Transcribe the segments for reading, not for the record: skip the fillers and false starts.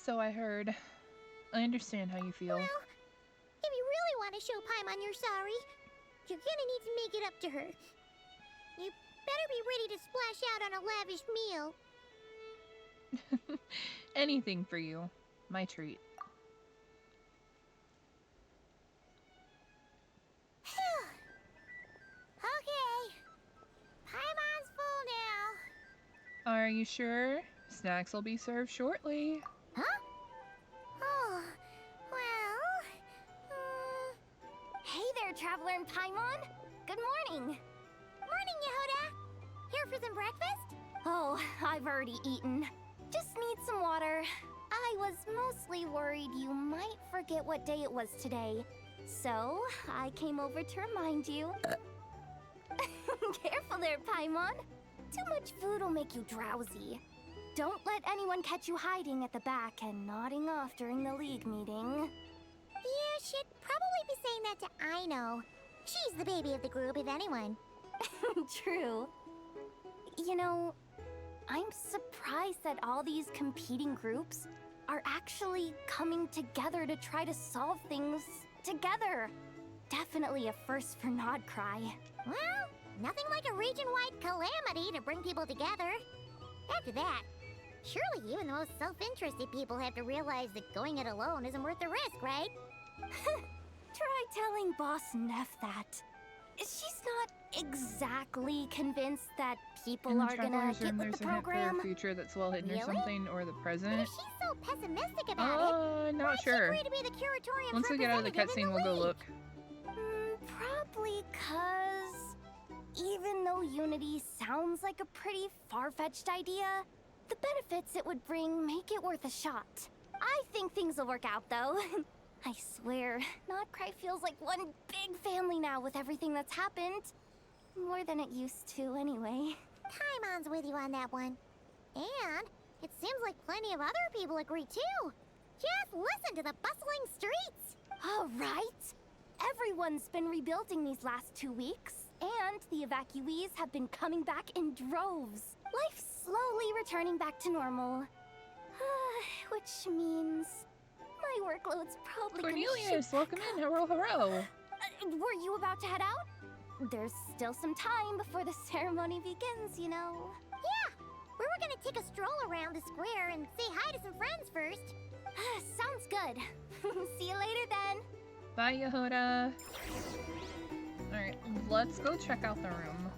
so I heard. I understand how you feel. Well, if you really want to show Paimon you're sorry, you're gonna need to make it up to her. You better be ready to splash out on a lavish meal. Anything for you. My treat. Okay. Paimon's full now. Are you sure? Snacks will be served shortly. Huh? Oh, well... Hey there, Traveler and Paimon. Good morning. Morning, Yehuda. Here for some breakfast? Oh, I've already eaten. Just need some water. I was mostly worried you might forget what day it was today. So, I came over to remind you. Careful there, Paimon. Too much food will make you drowsy. Don't let anyone catch you hiding at the back and nodding off during the league meeting. You should probably be saying that to Aino. She's the baby of the group, if anyone. True. You know, I'm surprised that all these competing groups are actually coming together to try to solve things together. Definitely a first for Nodcry. Well, nothing like a region-wide calamity to bring people together. After that, surely even the most self-interested people have to realize that going it alone isn't worth the risk, right? Try telling Boss Neff that. She's not exactly convinced that people In the are gonna Traveler's get Room, with there's the a hint for program. a future that's well hidden or Really? something, or the But present. if she's so pessimistic about it, Not why'd she sure. agree to be the curatorium's Once we get out of the representative in cutscene, we'll go league? look. Probably 'cause even though Unity sounds like a pretty far-fetched idea, the benefits it would bring make it worth a shot. I think things will work out, though. I swear, Nodcry feels like one big family now with everything that's happened. More than it used to, anyway. Paimon's with you on that one. And it seems like plenty of other people agree, too. Just listen to the bustling streets. All right. Everyone's been rebuilding these last 2 weeks, and the evacuees have been coming back in droves. Life's slowly returning back to normal. Which means my workload's probably Cornelius, welcome in. Hello, hello. Were you about to head out? There's still some time before the ceremony begins, you know. Yeah, we were gonna take a stroll around the square and say hi to some friends first. Sounds good. See you later then. Bye, Yehuda. Alright, let's go check out the room.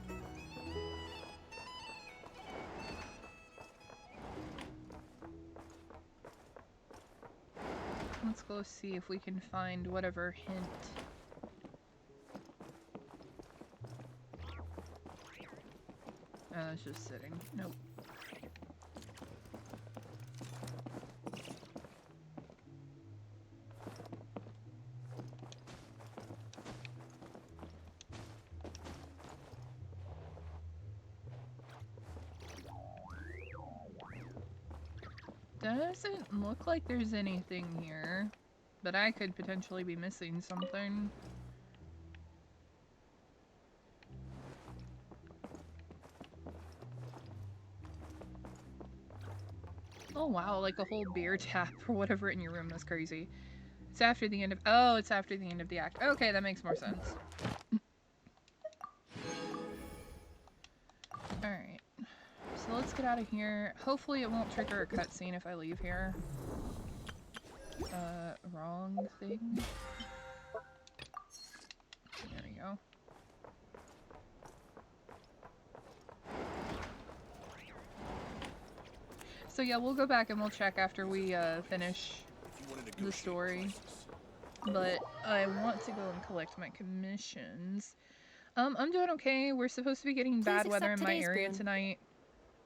Let's go see if we can find whatever hint. It's just sitting. Nope. Doesn't look like there's anything here, but I could potentially be missing something. Oh wow, like a whole beer tap or whatever in your room. That's crazy. It's after the end of- oh, it's after the end of the act. Okay, that makes more sense. Alright. So let's get out of here. Hopefully it won't trigger a cutscene if I leave here. Wrong thing. There we go. So yeah, we'll go back and we'll check after we finish the story. But I want to go and collect my commissions. I'm doing okay. We're supposed to be getting bad weather in my area tonight.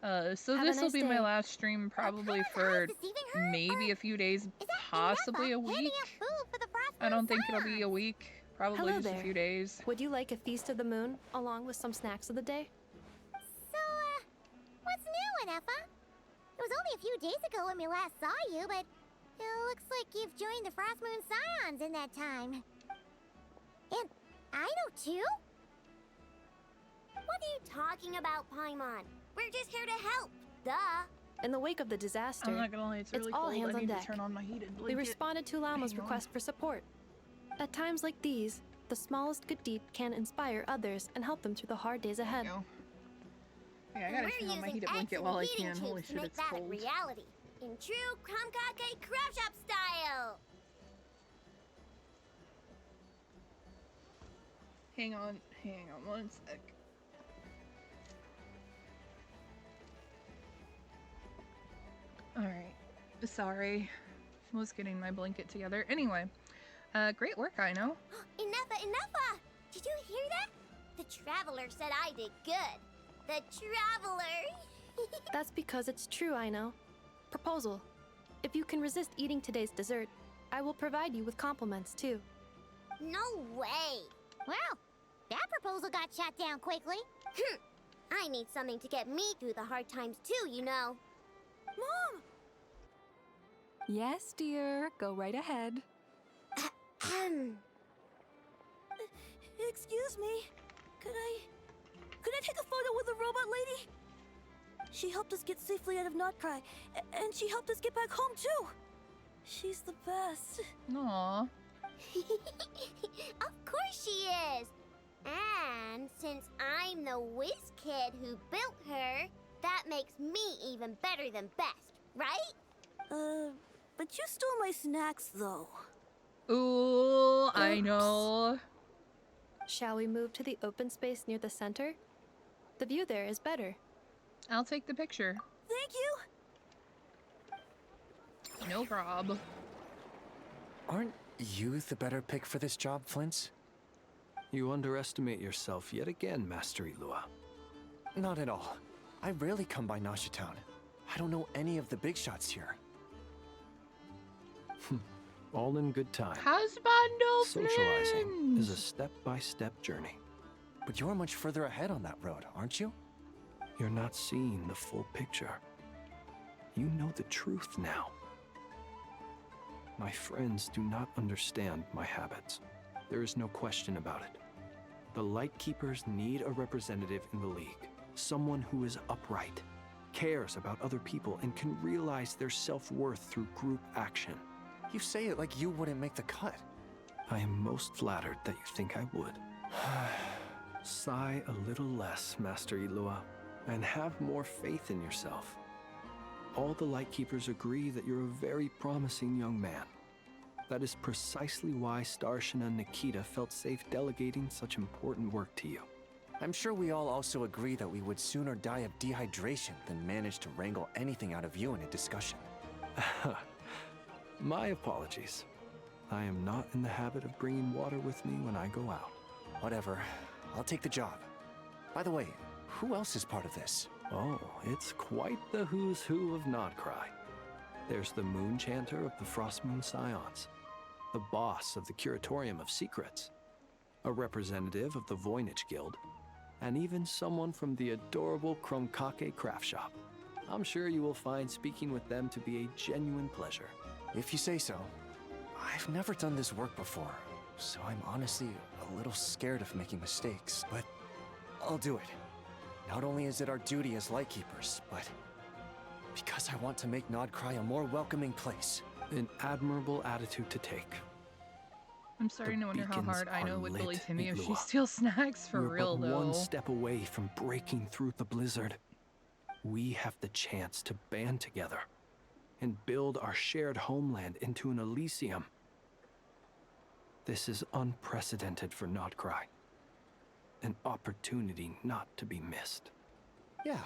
So this will be my last stream probably for maybe a few days, possibly a week. I don't think it'll be a week. Probably just a few days. Would you like a Feast of the Moon, along with some snacks of the day? So, what's new, Anefa? It was only a few days ago when we last saw you, but it looks like you've joined the Frost Moon Scions in that time. And I know too? What are you talking about, Paimon? We're just here to help. Duh. In the wake of the disaster, I'm not gonna lie, it's it's really all cold. hands I on need deck. to turn on my heated we blanket. responded to Lama's Hang on. request for support. At times like these, the smallest good deed can inspire others and help them through the hard days ahead. There you go. Yeah, I gotta We're turn on my using heated eggs blanket and while I heating can. tubes Holy to shit, make it's that a cold. reality. In true Krumkake Crab Shop style. Hang on one sec. Alright. Sorry. Was getting my blanket together. Anyway, great work, I know. Enough! Did you hear that? The Traveler said I did good. The Traveler! That's because it's true, I know. Proposal. If you can resist eating today's dessert, I will provide you with compliments too. No way! Well, that proposal got shot down quickly. I need something to get me through the hard times too, you know. Mom! Yes, dear. Go right ahead. Excuse me. Could I take a photo with the robot lady? She helped us get safely out of Notcry, and she helped us get back home too. She's the best. Aw. Of course she is. And since I'm the whiz kid who built her, that makes me even better than best, right? But you stole my snacks though. Ooh, I Oops. know. Shall we move to the open space near the center? The view there is better. I'll take the picture. Thank you. No prob. Aren't you the better pick for this job, Flint's? You underestimate yourself yet again, Master Ilua. Not at all. I rarely come by Nasha Town. I don't know any of the big shots here. All in good time. Husbando Socializing is a Flint! step-by-step journey. But you're much further ahead on that road, aren't you? You're not seeing the full picture. You know the truth now. My friends do not understand my habits. There is no question about it. The Lightkeepers need a representative in the League. Someone who is upright, cares about other people, and can realize their self-worth through group action. You say it like you wouldn't make the cut. I am most flattered that you think I would. Sigh a little less, Master Ilua, and have more faith in yourself. All the Lightkeepers agree that you're a very promising young man. That is precisely why Starshina and Nikita felt safe delegating such important work to you. I'm sure we all also agree that we would sooner die of dehydration than manage to wrangle anything out of you in a discussion. My apologies. I am not in the habit of bringing water with me when I go out. Whatever. I'll take the job. By the way, who else is part of this? Oh, it's quite the who's who of Nodcry. There's the Moon Chanter of the Frostmoon Scions, the boss of the Curatorium of Secrets, a representative of the Voynich Guild, and even someone from the adorable Krumkake Craft Shop. I'm sure you will find speaking with them to be a genuine pleasure. If you say so. I've never done this work before, so I'm honestly a little scared of making mistakes, but I'll do it. Not only is it our duty as Lightkeepers, but because I want to make Nodcry a more welcoming place. An admirable attitude to take. I'm starting The to wonder how beacons hard I are know with Billy lit, Timmy if she Iglua. steals snacks for We're real but though. one step away from breaking through the blizzard. We have the chance to band together and build our shared homeland into an Elysium. This is unprecedented for Nodcry. An opportunity not to be missed. Yeah.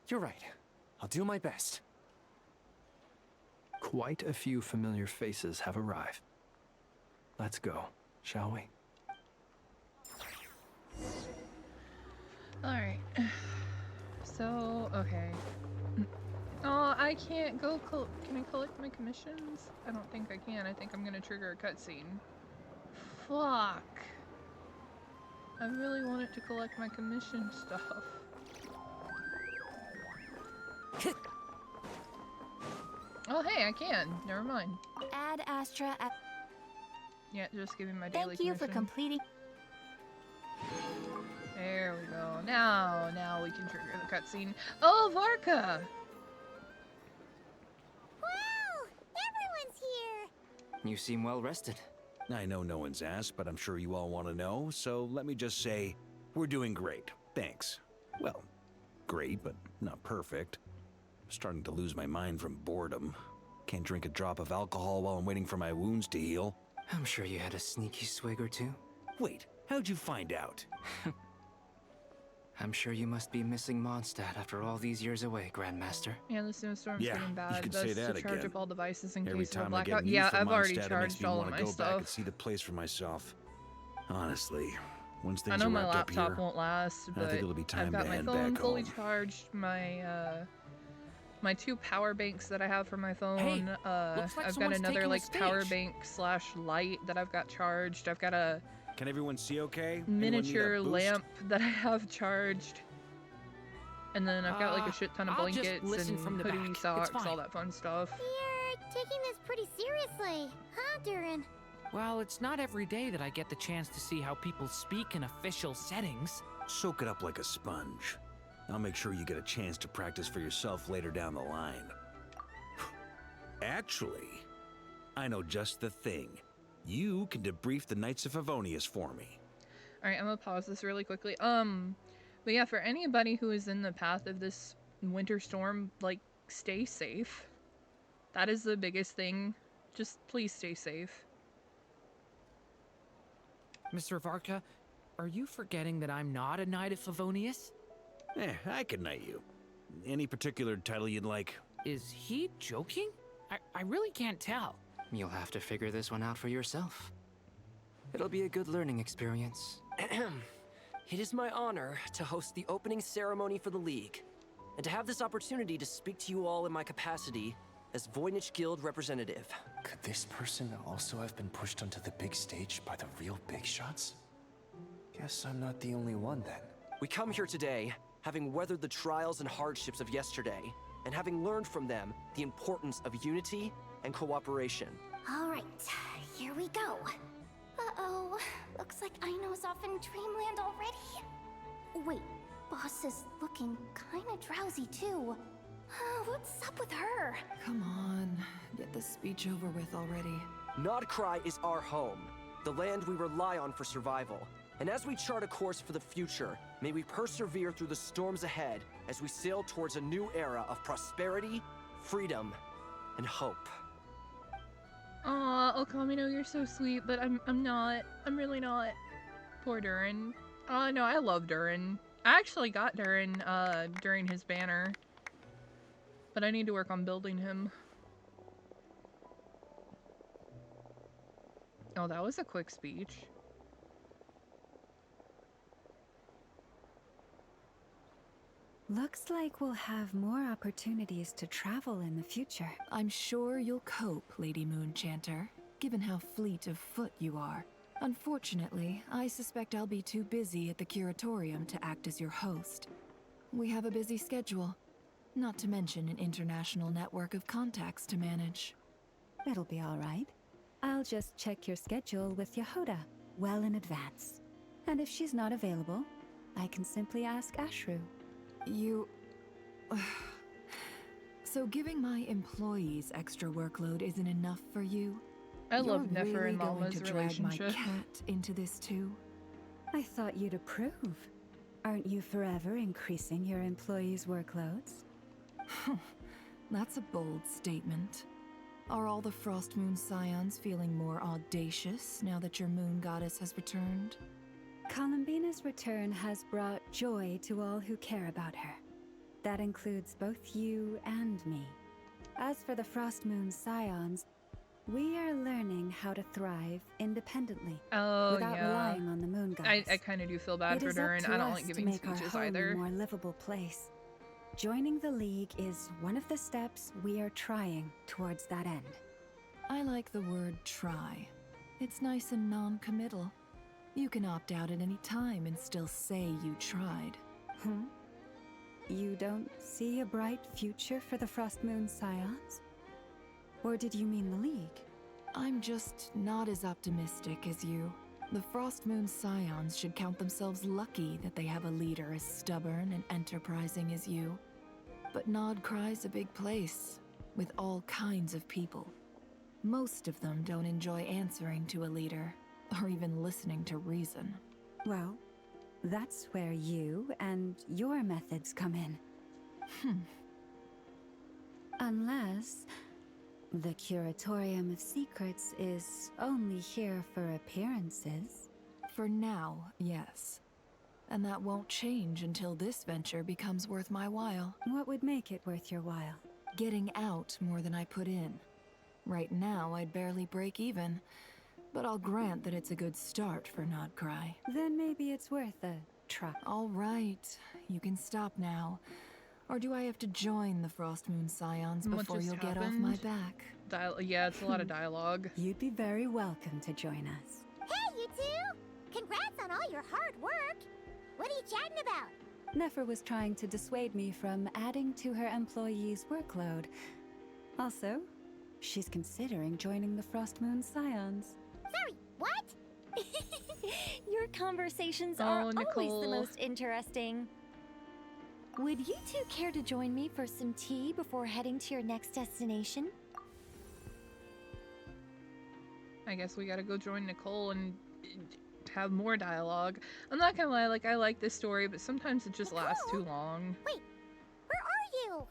You're right. I'll do my best. Quite a few familiar faces have arrived. Let's go, shall we? Alright. So, okay. Oh, I can't go can I collect my commissions? I don't think I can. I think I'm gonna trigger a cutscene. Fuck. I really wanted to collect my commission stuff. Oh, hey, I can. Never mind. Add Astra at. Yeah, just give me my daily Thank you for commission. completing. There we go. Now we can trigger the cutscene. Oh, Varka! You seem well rested. I know no one's asked, but I'm sure you all want to know, so let me just say, we're doing great. Thanks. Well, great, but not perfect. I'm starting to lose my mind from boredom. Can't drink a drop of alcohol while I'm waiting for my wounds to heal. I'm sure you had a sneaky swig or two. Wait, how'd you find out? I'm sure you must be missing Mondstadt after all these years away, Grandmaster. Yeah, the snowstorm's Yeah, getting you bad. could Best say that to charge again. up all devices in Every case of a time I get blackout. news Yeah, from I've already Mondstadt, it makes charged me all of want my to go back and stuff. see the place for myself. Honestly, once I things know are my wrapped up laptop here, won't last, I but think it'll be time I've got to my head phone back fully home. charged. My 2 power banks that I have for my phone. looks like I've got someone's another taking a like power stage. bank / light that I've got charged. I've got a Can everyone see okay? Anyone need a miniature boost? lamp that I have charged. And then I've got like a shit ton of I'll just blankets listen and from the hoodie back. It's socks, all fine. that fun stuff. You're taking this pretty seriously, huh, Durin? Well, it's not every day that I get the chance to see how people speak in official settings. Soak it up like a sponge. I'll make sure you get a chance to practice for yourself later down the line. Actually, I know just the thing. You can debrief the Knights of Favonius for me. Alright, I'm gonna pause this really quickly. But yeah, for anybody who is in the path of this winter storm, like, stay safe. That is the biggest thing. Just please stay safe. Mr. Varka, are you forgetting that I'm not a Knight of Favonius? I can knight you. Any particular title you'd like? Is he joking? I really can't tell. You'll have to figure this one out for yourself. It'll be a good learning experience. It is my honor to host the opening ceremony for the League, and to have this opportunity to speak to you all in my capacity as Voynich Guild representative. Could this person also have been pushed onto the big stage by the real big shots? Guess I'm not the only one then. We come here today, having weathered the trials and hardships of yesterday, and having learned from them the importance of unity and cooperation. All right, here we go. Uh-oh, looks like Aino's off in Dreamland already. Wait, Boss is looking kinda drowsy too. What's up with her? Come on, get this speech over with already. Nodcry is our home, the land we rely on for survival. And as we chart a course for the future, may we persevere through the storms ahead as we sail towards a new era of prosperity, freedom, and hope. Aw, Okamino, you're so sweet, but I'm not. I'm really not. Poor Durin. Oh no, I love Durin. I actually got Durin during his banner. But I need to work on building him. Oh, that was a quick speech. Looks like we'll have more opportunities to travel in the future. I'm sure you'll cope, Lady Moonchanter, given how fleet of foot you are. Unfortunately, I suspect I'll be too busy at the Curatorium to act as your host. We have a busy schedule, not to mention an international network of contacts to manage. It'll be all right. I'll just check your schedule with Yehoda well in advance. And if she's not available, I can simply ask Ashru. You... So giving my employees extra workload isn't enough for you? I love You're Nefer really and going Mama's to drag my relationship. cat into this too? I thought you'd approve. Aren't you forever increasing your employees' workloads? That's a bold statement. Are all the Frost Moon Scions feeling more audacious now that your moon goddess has returned? Columbina's return has brought joy to all who care about her. That includes both you and me. As for the Frost Moon Scions, we are learning how to thrive independently Oh, without yeah. relying on the moon goddess. I kind of do feel bad It for is up Durin. to I don't us like to giving make our speeches home either. a more livable place. Joining the League is one of the steps we are trying towards that end. I like the word try. It's nice and non-committal. You can opt out at any time and still say you tried. You don't see a bright future for the Frost Moon Scions? Or did you mean the League? I'm just not as optimistic as you. The Frost Moon Scions should count themselves lucky that they have a leader as stubborn and enterprising as you. But Nodcry's a big place, with all kinds of people. Most of them don't enjoy answering to a leader, or even listening to reason. Well, that's where you and your methods come in. Unless the Curatorium of Secrets is only here for appearances. For now, yes. And that won't change until this venture becomes worth my while. What would make it worth your while? Getting out more than I put in. Right now, I'd barely break even, but I'll grant that it's a good start for Nodcry. Then maybe it's worth a try. All right, you can stop now. Or do I have to join the Frostmoon Scions What before just you'll get off my happened? back? Yeah, it's a lot of dialogue. You'd be very welcome to join us. Hey, you two! Congrats on all your hard work! What are you chatting about? Nefer was trying to dissuade me from adding to her employees' workload. Also, she's considering joining the Frostmoon Scions. Sorry, what? Your conversations are always the Nicole. most interesting. Would you two care to join me for some tea before heading to your next destination? I guess we gotta go join Nicole and have more dialogue. I'm not gonna lie, like, I like this story, but sometimes it just lasts too long. Wait, where are you?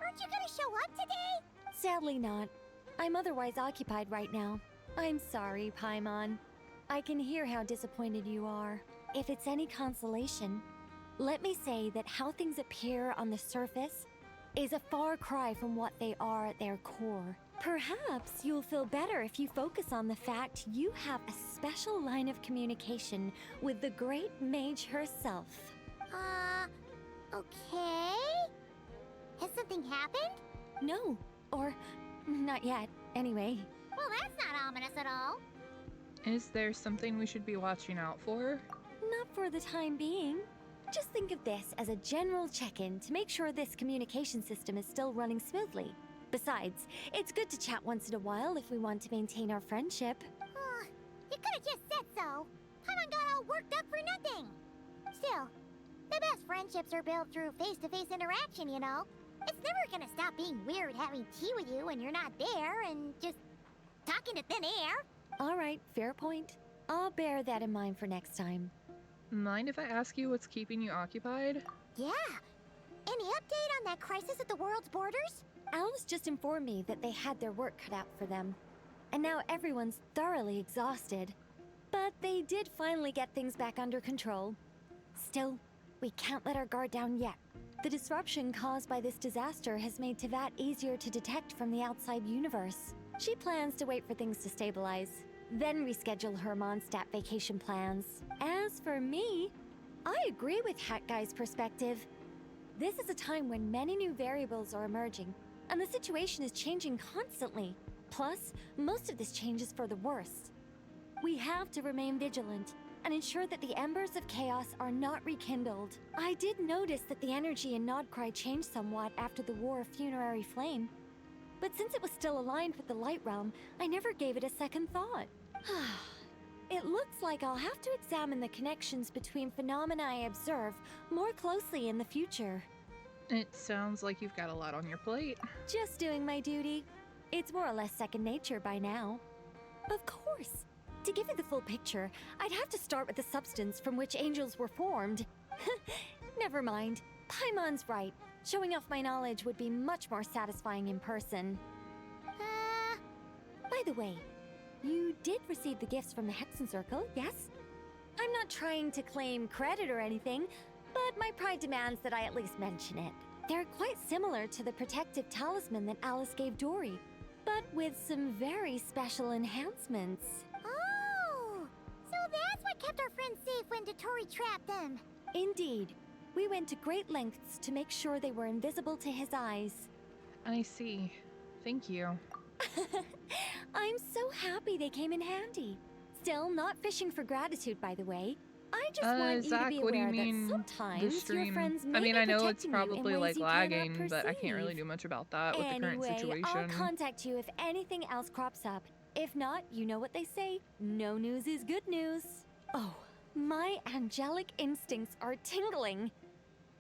Aren't you gonna show up today? Sadly not. I'm otherwise occupied right now. I'm sorry, Paimon. I can hear how disappointed you are. If it's any consolation, let me say that how things appear on the surface is a far cry from what they are at their core. Perhaps you'll feel better if you focus on the fact you have a special line of communication with the great mage herself. Okay? Has something happened? No, or not yet, anyway. Well, that's not ominous at all. Is there something we should be watching out for? Not for the time being. Just think of this as a general check-in to make sure this communication system is still running smoothly. Besides, it's good to chat once in a while if we want to maintain our friendship. You could have just said so. Paimon got all worked up for nothing. Still, the best friendships are built through face-to-face interaction, you know? It's never gonna stop being weird having tea with you when you're not there and just talking to thin air. All right, fair point. I'll bear that in mind for next time. Mind if I ask you what's keeping you occupied? Yeah. Any update on that crisis at the world's borders? Alice just informed me that they had their work cut out for them. And now everyone's thoroughly exhausted. But they did finally get things back under control. Still, we can't let our guard down yet. The disruption caused by this disaster has made Teyvat easier to detect from the outside universe. She plans to wait for things to stabilize, then reschedule her Mondstadt vacation plans. As for me, I agree with Hat Guy's perspective. This is a time when many new variables are emerging, and the situation is changing constantly. Plus, most of this change is for the worse. We have to remain vigilant and ensure that the embers of chaos are not rekindled. I did notice that the energy in Nodcry changed somewhat after the War of Funerary Flame. But since it was still aligned with the Light Realm, I never gave it a second thought. It looks like I'll have to examine the connections between phenomena I observe more closely in the future. It sounds like you've got a lot on your plate. Just doing my duty. It's more or less second nature by now. Of course. To give you the full picture, I'd have to start with the substance from which angels were formed. Never mind. Paimon's right. Showing off my knowledge would be much more satisfying in person. By the way, you did receive the gifts from the Hexen Circle, yes? I'm not trying to claim credit or anything, but my pride demands that I at least mention it. They're quite similar to the protective talisman that Alice gave Dory, but with some very special enhancements. Oh! So that's what kept our friends safe when Dotori trapped them. Indeed. We went to great lengths to make sure they were invisible to his eyes. I see. Thank you. I'm so happy they came in handy. Still, not fishing for gratitude, by the way. I just want you Zach, to be what do you aware mean, that the sometimes your stream? friends may I mean, be I know it's protecting you in probably ways like you cannot lagging, but I can't really perceive. do much about that with the current situation. I'll contact you if anything else crops up. If not, you know what they say, no news is good news. Oh, my angelic instincts are tingling.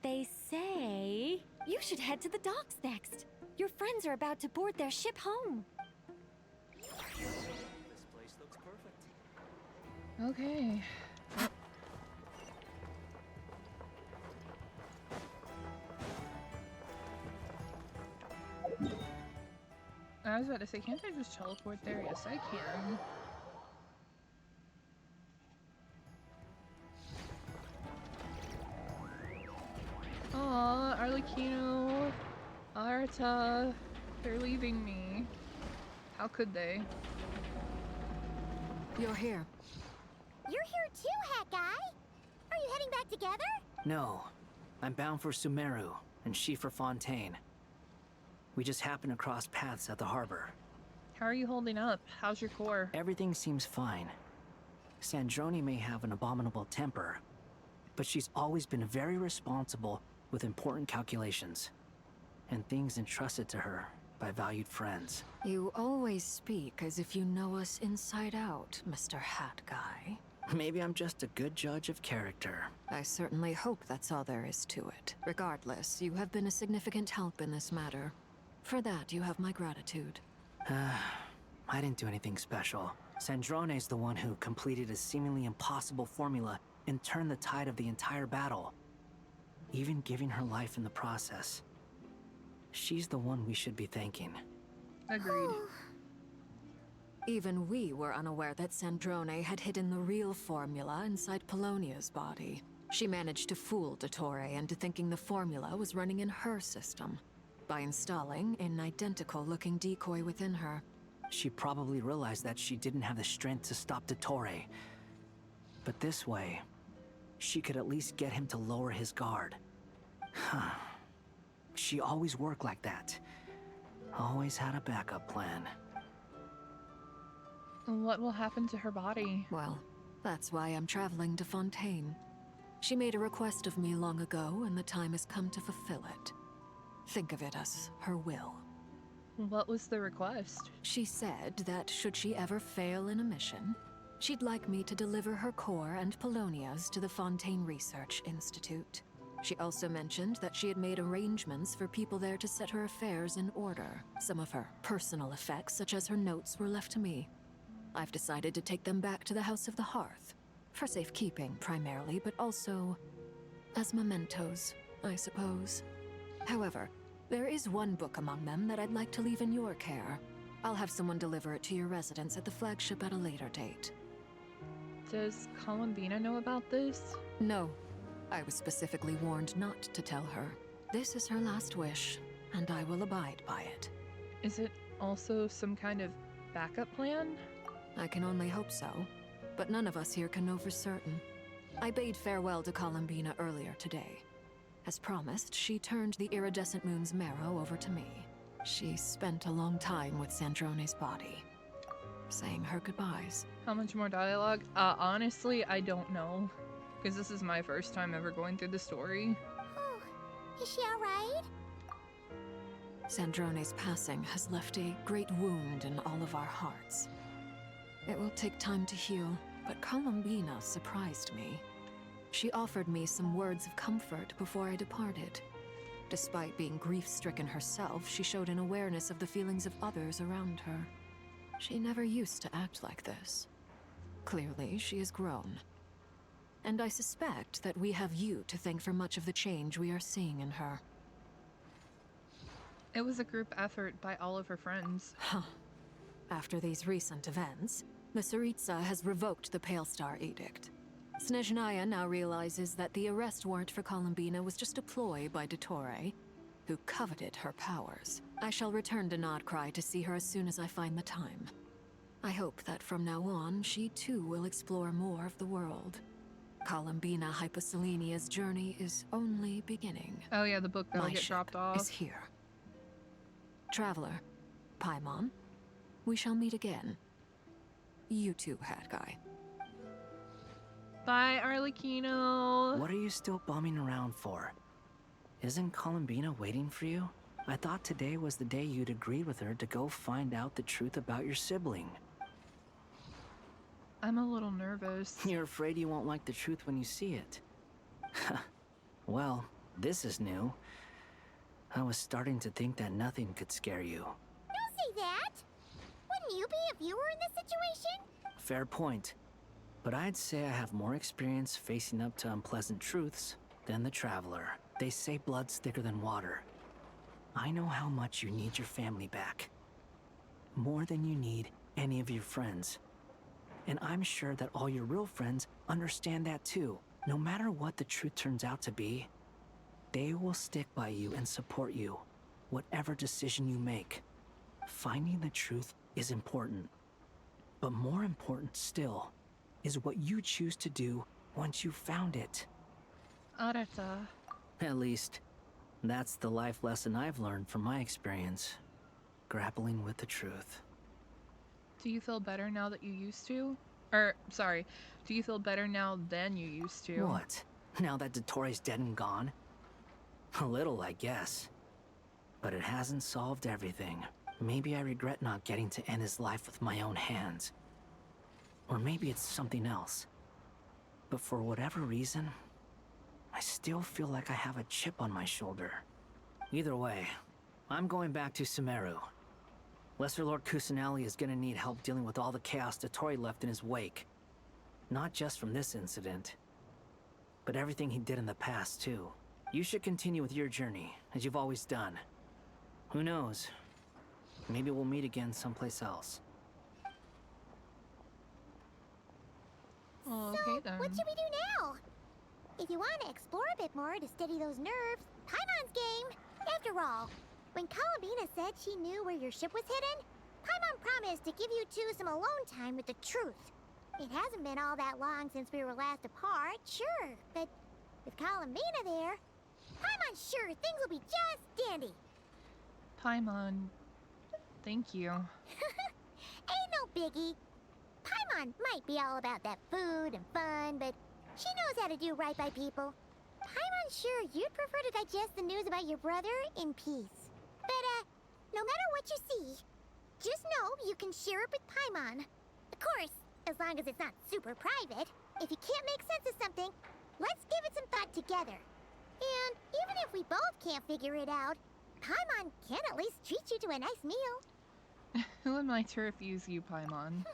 They say you should head to the docks next. Your friends are about to board their ship home. Okay. I was about to say, can't I just teleport there? Yes, I can. Aw, Arlecchino, Arta, they're leaving me. How could they? You're here. You're here too, Hat Guy. Are you heading back together? No. I'm bound for Sumeru, and she for Fontaine. We just happened to cross paths at the harbor. How are you holding up? How's your core? Everything seems fine. Sandrone may have an abominable temper, but she's always been very responsible with important calculations, and things entrusted to her by valued friends. You always speak as if you know us inside out, Mr. Hat Guy. Maybe I'm just a good judge of character. I certainly hope that's all there is to it. Regardless, you have been a significant help in this matter. For that, you have my gratitude. I didn't do anything special. Sandrone's the one who completed a seemingly impossible formula and turned the tide of the entire battle, even giving her life in the process. She's the one we should be thanking. Agreed. Even we were unaware that Sandrone had hidden the real formula inside Polonia's body. She managed to fool Dottore into thinking the formula was running in her system by installing an identical-looking decoy within her. She probably realized that she didn't have the strength to stop Dottore. But this way, she could at least get him to lower his guard. She always worked like that. Always had a backup plan. What will happen to her body? Well, that's why I'm traveling to Fontaine. She made a request of me long ago, and the time has come to fulfill it. Think of it as her will. What was the request? She said that should she ever fail in a mission, she'd like me to deliver her core and Polonia's to the Fontaine Research Institute. She also mentioned that she had made arrangements for people there to set her affairs in order. Some of her personal effects, such as her notes, were left to me. I've decided to take them back to the House of the Hearth. For safekeeping, primarily, but also as mementos, I suppose. However, there is one book among them that I'd like to leave in your care. I'll have someone deliver it to your residence at the flagship at a later date. Does Columbina know about this? No. I was specifically warned not to tell her. This is her last wish, and I will abide by it. Is it also some kind of backup plan? I can only hope so, but none of us here can know for certain. I bade farewell to Columbina earlier today. As promised, she turned the iridescent moon's marrow over to me. She spent a long time with Sandrone's body, saying her goodbyes. How much more dialogue? Honestly, I don't know. Because this is my first time ever going through the story. Oh, is she alright? Sandrone's passing has left a great wound in all of our hearts. It will take time to heal, but Columbina surprised me. She offered me some words of comfort before I departed. Despite being grief-stricken herself, she showed an awareness of the feelings of others around her. She never used to act like this. Clearly, she has grown. And I suspect that we have you to thank for much of the change we are seeing in her. It was a group effort by all of her friends. Huh. After these recent events, the Tsaritsa has revoked the Pale Star Edict. Snezhnaya now realizes that the arrest warrant for Columbina was just a ploy by Dottore, who coveted her powers. I shall return to Nodcry to see her as soon as I find the time. I hope that from now on, she too will explore more of the world. Columbina Hyposelenia's journey is only beginning. Oh yeah, the book that'll My get ship dropped off. is here. Traveler, Paimon, we shall meet again. You too, Hat Guy. Bye, Arlecchino. What are you still bumming around for? Isn't Columbina waiting for you? I thought today was the day you'd agreed with her to go find out the truth about your sibling. I'm a little nervous. You're afraid you won't like the truth when you see it. Well, this is new. I was starting to think that nothing could scare you. Don't say that! Wouldn't you be if you were in this situation? Fair point. But I'd say I have more experience facing up to unpleasant truths than the Traveler. They say blood's thicker than water. I know how much you need your family back. More than you need any of your friends. And I'm sure that all your real friends understand that too. No matter what the truth turns out to be, they will stick by you and support you, whatever decision you make. Finding the truth is important. But more important still is what you choose to do once you've found it. Arata. At least, that's the life lesson I've learned from my experience. Grappling with the truth. Do you feel better now that you used to? Or, sorry, do you feel better now than you used to? What? Now that Dottoro's dead and gone? A little, I guess. But it hasn't solved everything. Maybe I regret not getting to end his life with my own hands. Or maybe it's something else. But for whatever reason, I still feel like I have a chip on my shoulder. Either way, I'm going back to Sumeru. Lesser Lord Kusanali is gonna need help dealing with all the chaos Dottori left in his wake. Not just from this incident, but everything he did in the past, too. You should continue with your journey, as you've always done. Who knows? Maybe we'll meet again someplace else. Okay, then. What should we do now? If you want to explore a bit more to steady those nerves, Paimon's game. After all, when Columbina said she knew where your ship was hidden, Paimon promised to give you two some alone time with the truth. It hasn't been all that long since we were last apart, sure, but with Columbina there, Paimon's sure things will be just dandy. Paimon, thank you. Ain't no biggie. Paimon might be all about that food and fun, but she knows how to do right by people. Paimon's sure you'd prefer to digest the news about your brother in peace. But, no matter what you see, just know you can share it with Paimon. Of course, as long as it's not super private. If you can't make sense of something, let's give it some thought together. And even if we both can't figure it out, Paimon can at least treat you to a nice meal. Who am I to refuse you, Paimon?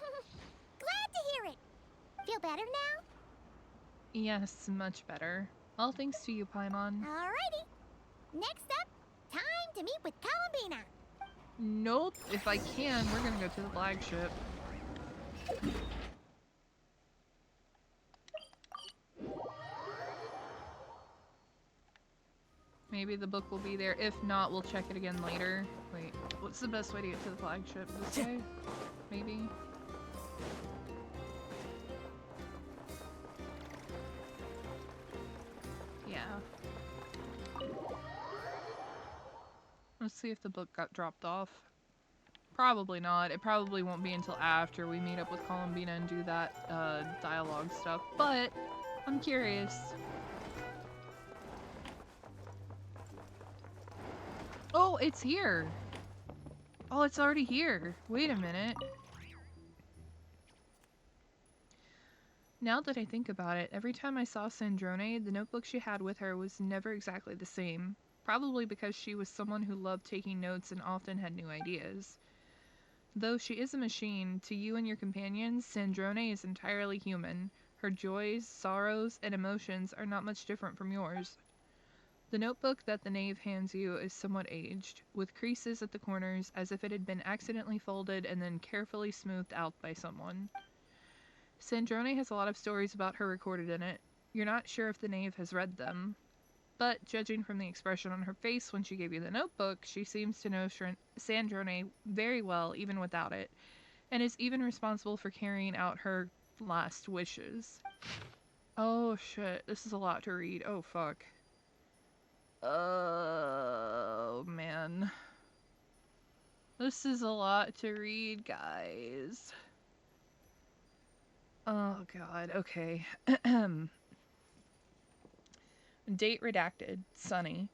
Glad to hear it. Feel better now? Yes, much better. All thanks to you, Paimon. Alrighty. Next up, time to meet with Columbina. Nope. If I can, we're gonna go to the flagship. Maybe the book will be there. If not, we'll check it again later. Wait, what's the best way to get to the flagship? This way? Maybe? Yeah. Let's see if the book got dropped off. Probably not. It probably won't be until after we meet up with Columbina and do that dialogue stuff. But I'm curious. Oh, it's here. Oh, it's already here. Wait a minute. Now that I think about it, every time I saw Sandrone, the notebook she had with her was never exactly the same. Probably because she was someone who loved taking notes and often had new ideas. Though she is a machine, to you and your companions, Sandrone is entirely human. Her joys, sorrows, and emotions are not much different from yours. The notebook that the knave hands you is somewhat aged, with creases at the corners as if it had been accidentally folded and then carefully smoothed out by someone. Sandrone has a lot of stories about her recorded in it. You're not sure if the knave has read them, but judging from the expression on her face when she gave you the notebook, she seems to know Sandrone very well even without it, and is even responsible for carrying out her last wishes. Oh shit, this is a lot to read. Oh fuck. Oh man. This is a lot to read, guys. Oh god, okay. Date redacted. Sunny.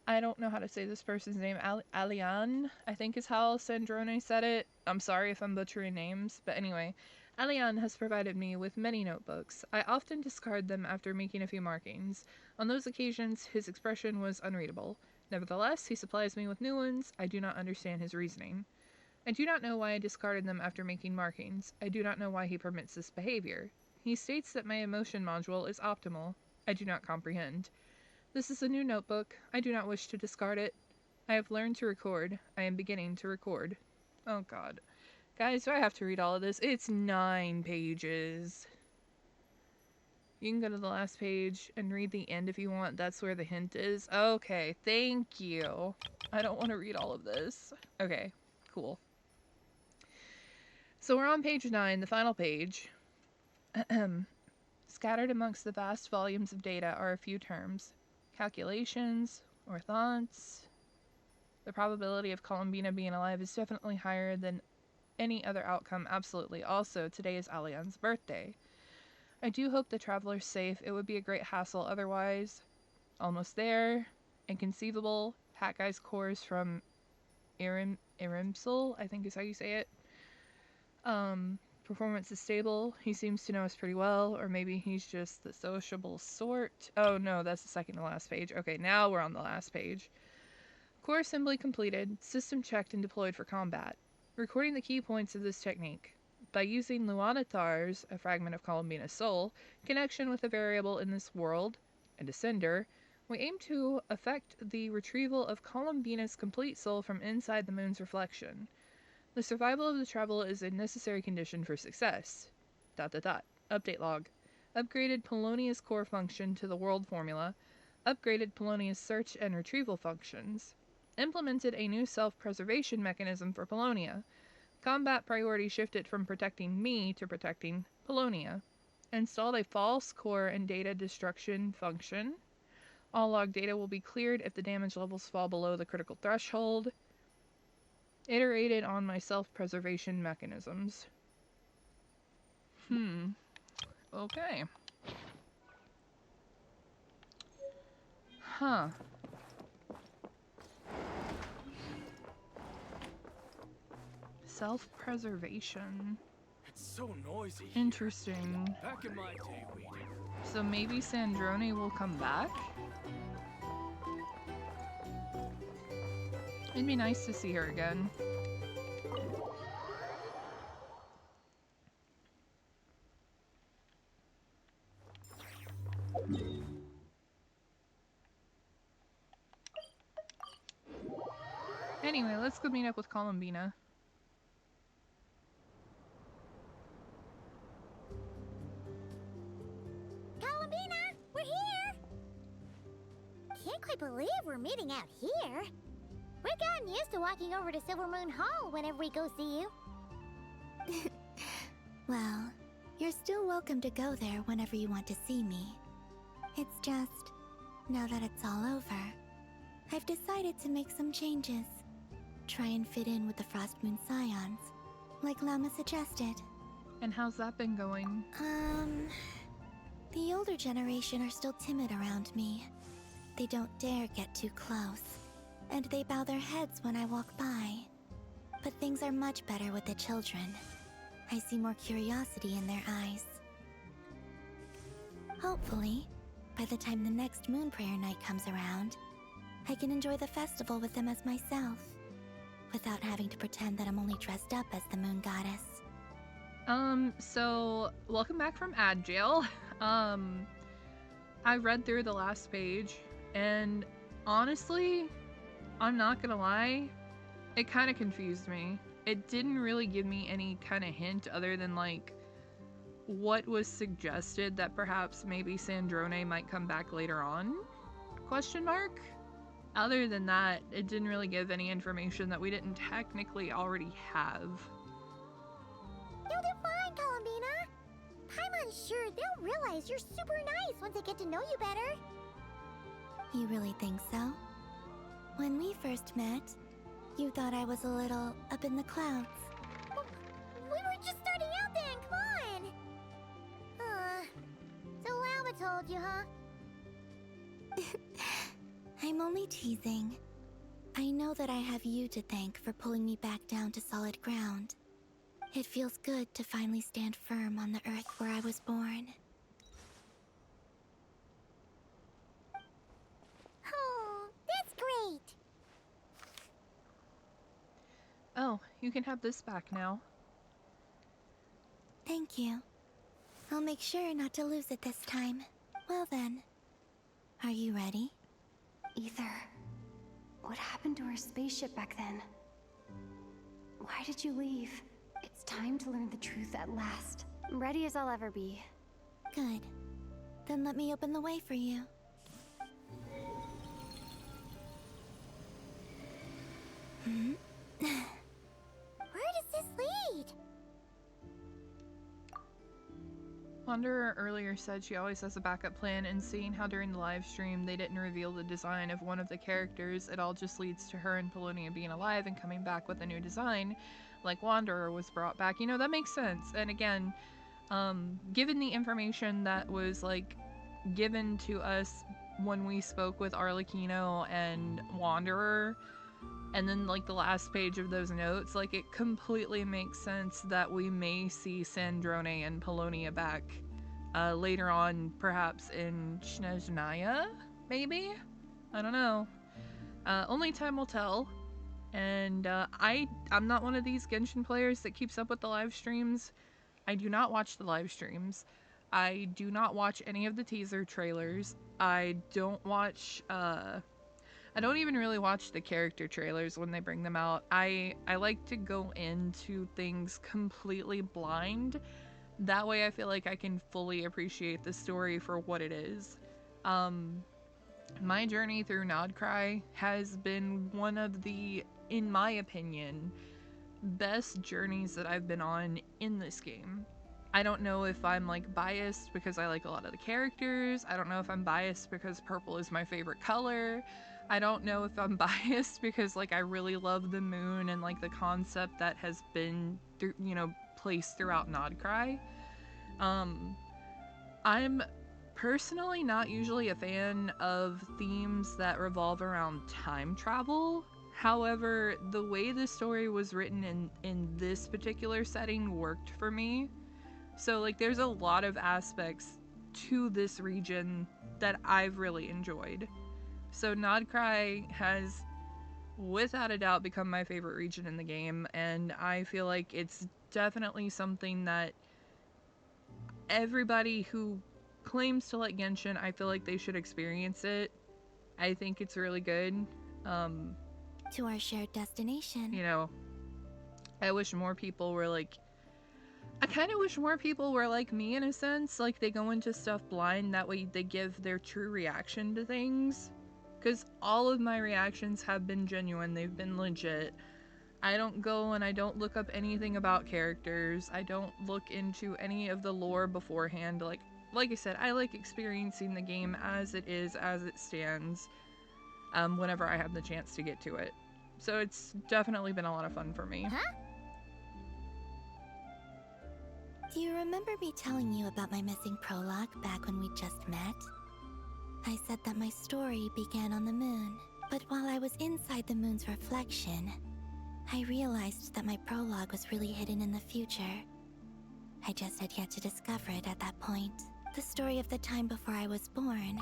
I don't know how to say this person's name. Alian, I think is how Sandrone said it. I'm sorry if I'm butchering names, but anyway. Alian has provided me with many notebooks. I often discard them after making a few markings. On those occasions, his expression was unreadable. Nevertheless, he supplies me with new ones. I do not understand his reasoning. I do not know why I discarded them after making markings. I do not know why he permits this behavior. He states that my emotion module is optimal. I do not comprehend. This is a new notebook. I do not wish to discard it. I have learned to record. I am beginning to record. Oh god. Guys, do I have to read all of this? It's 9 pages. You can go to the last page and read the end if you want. That's where the hint is. Okay, thank you. I don't want to read all of this. Okay, cool. So we're on page 9, the final page. Scattered amongst the vast volumes of data are a few terms. Calculations, or thoughts. The probability of Columbina being alive is definitely higher than any other outcome, absolutely. Also, today is Alian's birthday. I do hope the traveler's safe. It would be a great hassle otherwise. Almost there. Inconceivable. Hat Guy's cores from Irimsul, I think is how you say it. Performance is stable. He seems to know us pretty well, or maybe he's just the sociable sort. Oh no, that's the second to last page. Okay, now we're on the last page. Core assembly completed. System checked and deployed for combat. Recording the key points of this technique. By using Luanatar's, a fragment of Columbina's soul, connection with a variable in this world, a descender, we aim to effect the retrieval of Columbina's complete soul from inside the moon's reflection. The survival of the traveler is a necessary condition for success. ... Update log. Upgraded Polonia's core function to the world formula. Upgraded Polonia's search and retrieval functions. Implemented a new self-preservation mechanism for Polonia. Combat priority shifted from protecting me to protecting Polonia. Installed a false core and data destruction function. All log data will be cleared if the damage levels fall below the critical threshold. Iterated on my self-preservation mechanisms. Okay. Huh. Self-preservation. It's so noisy. Interesting. Back in my day, we did. So maybe Sandrone will come back? It'd be nice to see her again. Anyway, let's go meet up with Columbina. Columbina, we're here! Can't quite believe we're meeting out here. We've gotten used to walking over to Silvermoon Hall whenever we go see you. Well, you're still welcome to go there whenever you want to see me. It's just, now that it's all over, I've decided to make some changes. Try and fit in with the Frostmoon Scions, like Llama suggested. And how's that been going? The older generation are still timid around me. They don't dare get too close, and they bow their heads when I walk by. But things are much better with the children. I see more curiosity in their eyes. Hopefully, by the time the next Moon Prayer Night comes around, I can enjoy the festival with them as myself, without having to pretend that I'm only dressed up as the Moon Goddess. So, welcome back from ad jail. I read through the last page, and honestly, I'm not gonna lie, it kind of confused me. It didn't really give me any kind of hint other than, like, what was suggested that perhaps maybe Sandrone might come back later on? Question mark? Other than that, it didn't really give any information that we didn't technically already have. You'll do fine, Columbina. Paimon's sure they'll realize you're super nice once they get to know you better. You really think so? When we first met, you thought I was a little up in the clouds. We were just starting out then, come on! So Llama told you, huh? I'm only teasing. I know that I have you to thank for pulling me back down to solid ground. It feels good to finally stand firm on the earth where I was born. Oh, that's great! Oh, you can have this back now. Thank you. I'll make sure not to lose it this time. Well then, are you ready? Ether, what happened to our spaceship back then? Why did you leave? It's time to learn the truth at last. I'm ready as I'll ever be. Good. Then let me open the way for you. Where does this lead? Wanderer earlier said she always has a backup plan, and seeing how during the live stream they didn't reveal the design of one of the characters, it all just leads to her and Polonia being alive and coming back with a new design, like Wanderer was brought back. You know, that makes sense. And again, given the information that was, like, given to us when we spoke with Arlecchino and Wanderer, and then, like, the last page of those notes, like, it completely makes sense that we may see Sandrone and Polonia back later on, perhaps in Snezhnaya, maybe? I don't know. Only time will tell. And I'm not one of these Genshin players that keeps up with the live streams. I do not watch the live streams. I do not watch any of the teaser trailers. I don't watch, I don't even really watch the character trailers when they bring them out. I like to go into things completely blind. That way I feel like I can fully appreciate the story for what it is. My journey through Nodcry has been one of the, in my opinion, best journeys that I've been on in this game. I don't know if I'm, like, biased because I like a lot of the characters. I don't know if I'm biased because purple is my favorite color. I don't know if I'm biased because, like, I really love the moon and, like, the concept that has been, you know, placed throughout Nodcry. I'm personally not usually a fan of themes that revolve around time travel. However, the way the story was written in this particular setting worked for me. So, like, there's a lot of aspects to this region that I've really enjoyed. So Nodcry has, without a doubt, become my favorite region in the game, and I feel like it's definitely something that everybody who claims to like Genshin, I feel like they should experience it. I think it's really good. To our shared destination. You know, I wish more people were like, I kind of wish more people were like me in a sense, like they go into stuff blind, that way they give their true reaction to things. Because all of my reactions have been genuine, they've been legit. I don't go and I don't look up anything about characters. I don't look into any of the lore beforehand. Like I said, I like experiencing the game as it is, as it stands, whenever I have the chance to get to it. So it's definitely been a lot of fun for me. Huh? Do you remember me telling you about my missing prologue back when we just met? I said that my story began on the moon, but while I was inside the moon's reflection, I realized that my prologue was really hidden in the future. I just had yet to discover it at that point. The story of the time before I was born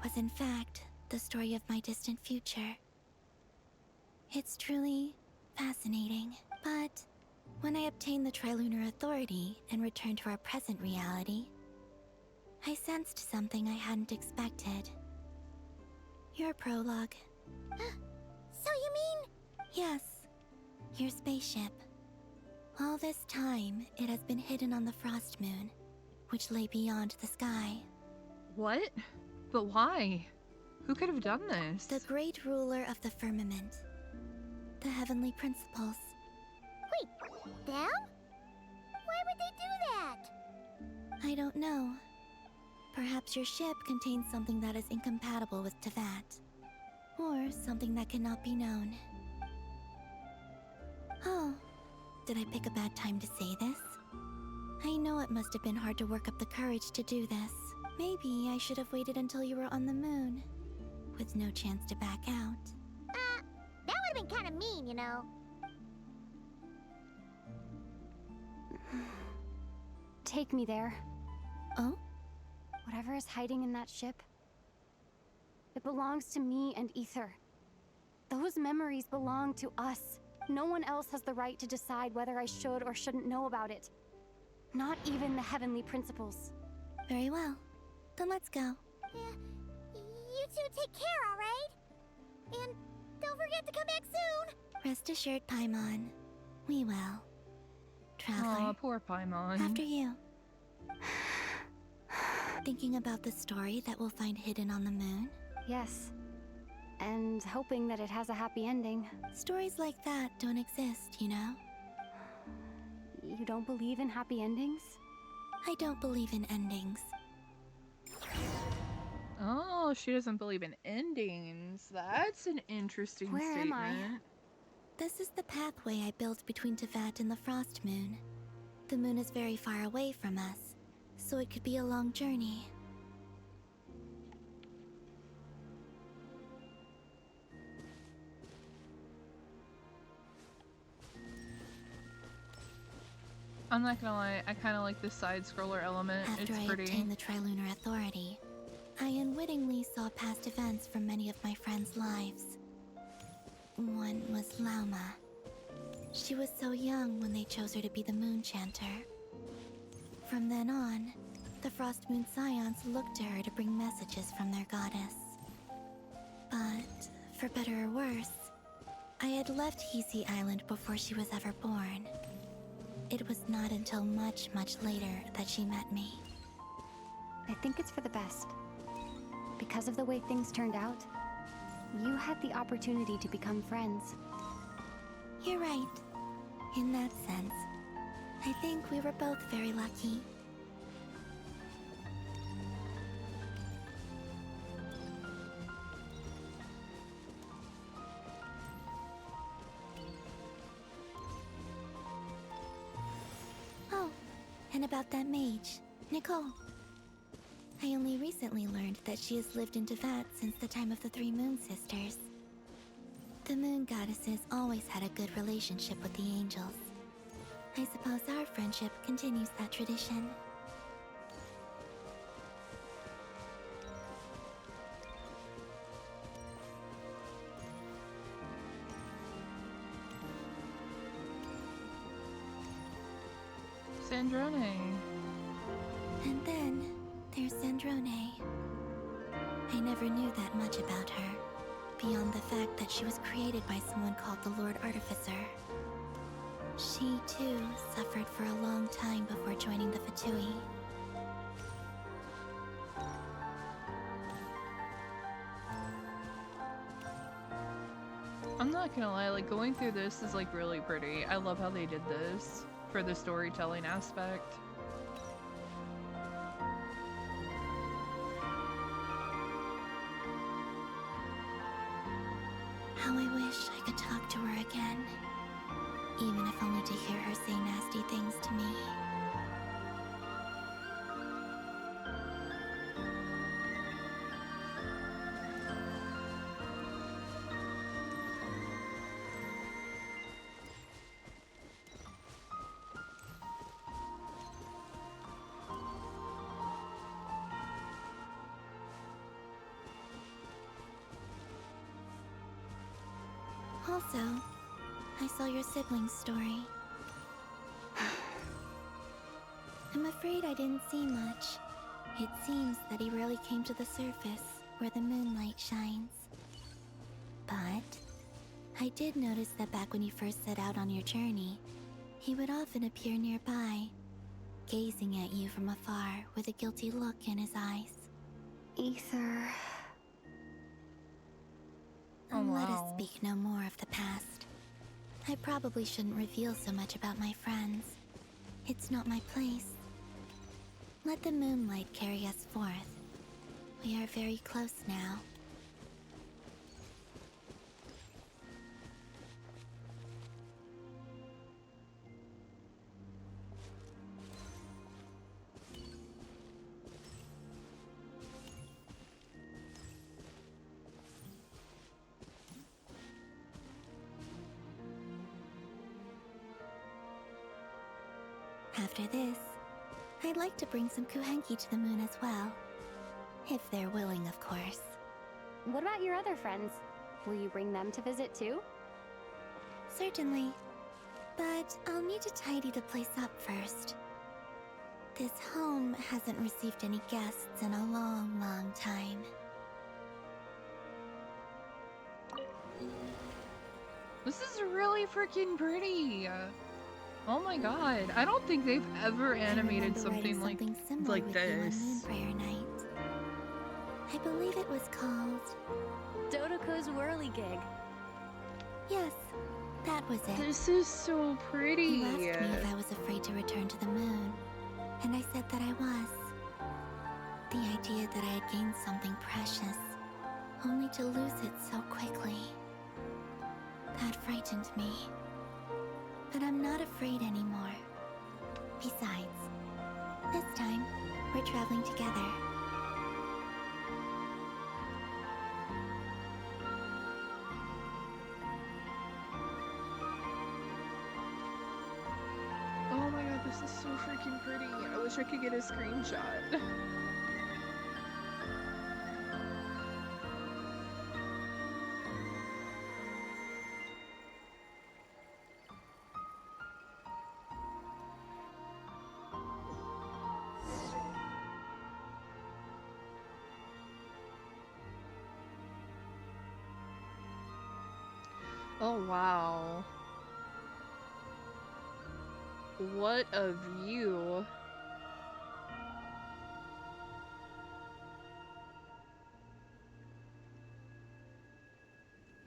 was in fact the story of my distant future. It's truly fascinating, but when I obtained the Trilunar Authority and returned to our present reality, I sensed something I hadn't expected. Your prologue. So you mean... Yes, your spaceship. All this time, it has been hidden on the Frost Moon, which lay beyond the sky. What? But why? Who could have done this? The great ruler of the firmament. The Heavenly Principles. Wait, them? Why would they do that? I don't know. Perhaps your ship contains something that is incompatible with Teyvat. Or something that cannot be known. Oh, did I pick a bad time to say this? I know it must have been hard to work up the courage to do this. Maybe I should have waited until you were on the moon, with no chance to back out. That would have been kind of mean, you know. Take me there. Oh? Whatever is hiding in that ship, it belongs to me and Ether. Those memories belong to us. No one else has the right to decide whether I should or shouldn't know about it. Not even the Heavenly Principles. Very well. Then let's go. Yeah, you two take care, alright? And don't forget to come back soon! Rest assured, Paimon. We will. Traveler. Aw, poor Paimon. After you. Thinking about the story that we'll find hidden on the moon? Yes. And hoping that it has a happy ending. Stories like that don't exist, you know? You don't believe in happy endings? I don't believe in endings. Oh, she doesn't believe in endings. That's an interesting Where statement. am I? This is the pathway I built between Teyvat and the Frost Moon. The moon is very far away from us, so it could be a long journey. I'm not gonna lie, I kind of like this side-scroller element. After It's I pretty. obtained the Trilunar Authority, I unwittingly saw past events from many of my friends' lives. One was Lauma. She was so young when they chose her to be the Moon Chanter. From then on, the Frost Moon Scions looked to her to bring messages from their goddess. But, for better or worse, I had left Hisi Island before she was ever born. It was not until much, much later that she met me. I think it's for the best. Because of the way things turned out, you had the opportunity to become friends. You're right. In that sense, I think we were both very lucky. Oh, and about that mage, Nicole. I only recently learned that she has lived in Teyvat since the time of the Three Moon Sisters. The Moon Goddesses always had a good relationship with the angels. I suppose our friendship continues that tradition. Sandrone. And then there's Sandrone. I never knew that much about her, beyond the fact that she was created by someone called the Lord Artificer. She, too, suffered for a long time before joining the Fatui. I'm not gonna lie, like, going through this is, like, really pretty. I love how they did this for the storytelling aspect. How I wish I could talk to her again, even if only to hear her say nasty things to me. Also, I saw your siblings' story. I'm afraid I didn't see much. It seems that he rarely came to the surface, where the moonlight shines. But I did notice that back when you first set out on your journey, he would often appear nearby, gazing at you from afar with a guilty look in his eyes. Ether. Let us speak no more of the past. I probably shouldn't reveal so much about my friends. It's not my place. Let the moonlight carry us forth. We are very close now. After this, I'd like to bring some Kuhenki to the moon as well. If they're willing, of course. What about your other friends? Will you bring them to visit too? Certainly. But I'll need to tidy the place up first. This home hasn't received any guests in a long, long time. This is really freaking pretty. Oh my god. I don't think they've ever animated something like similar with you on this. Moonprayer Night. I believe it was called Dodoko's Whirligig. Yes, that was it. This is so pretty. You asked me if I was afraid to return to the moon, and I said that I was. The idea that I had gained something precious, only to lose it so quickly. That frightened me. But I'm not afraid anymore. Besides, this time, we're traveling together. Oh my god, this is so freaking pretty. I wish I could get a screenshot. Oh wow. What a view.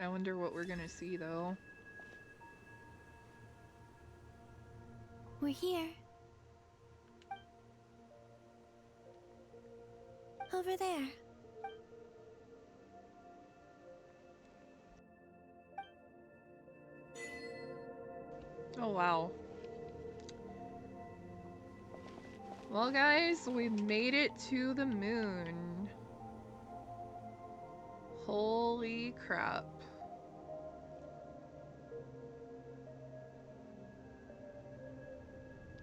I wonder what we're gonna see though. We're here. Over there. Oh wow. Well guys, we made it to the moon. Holy crap.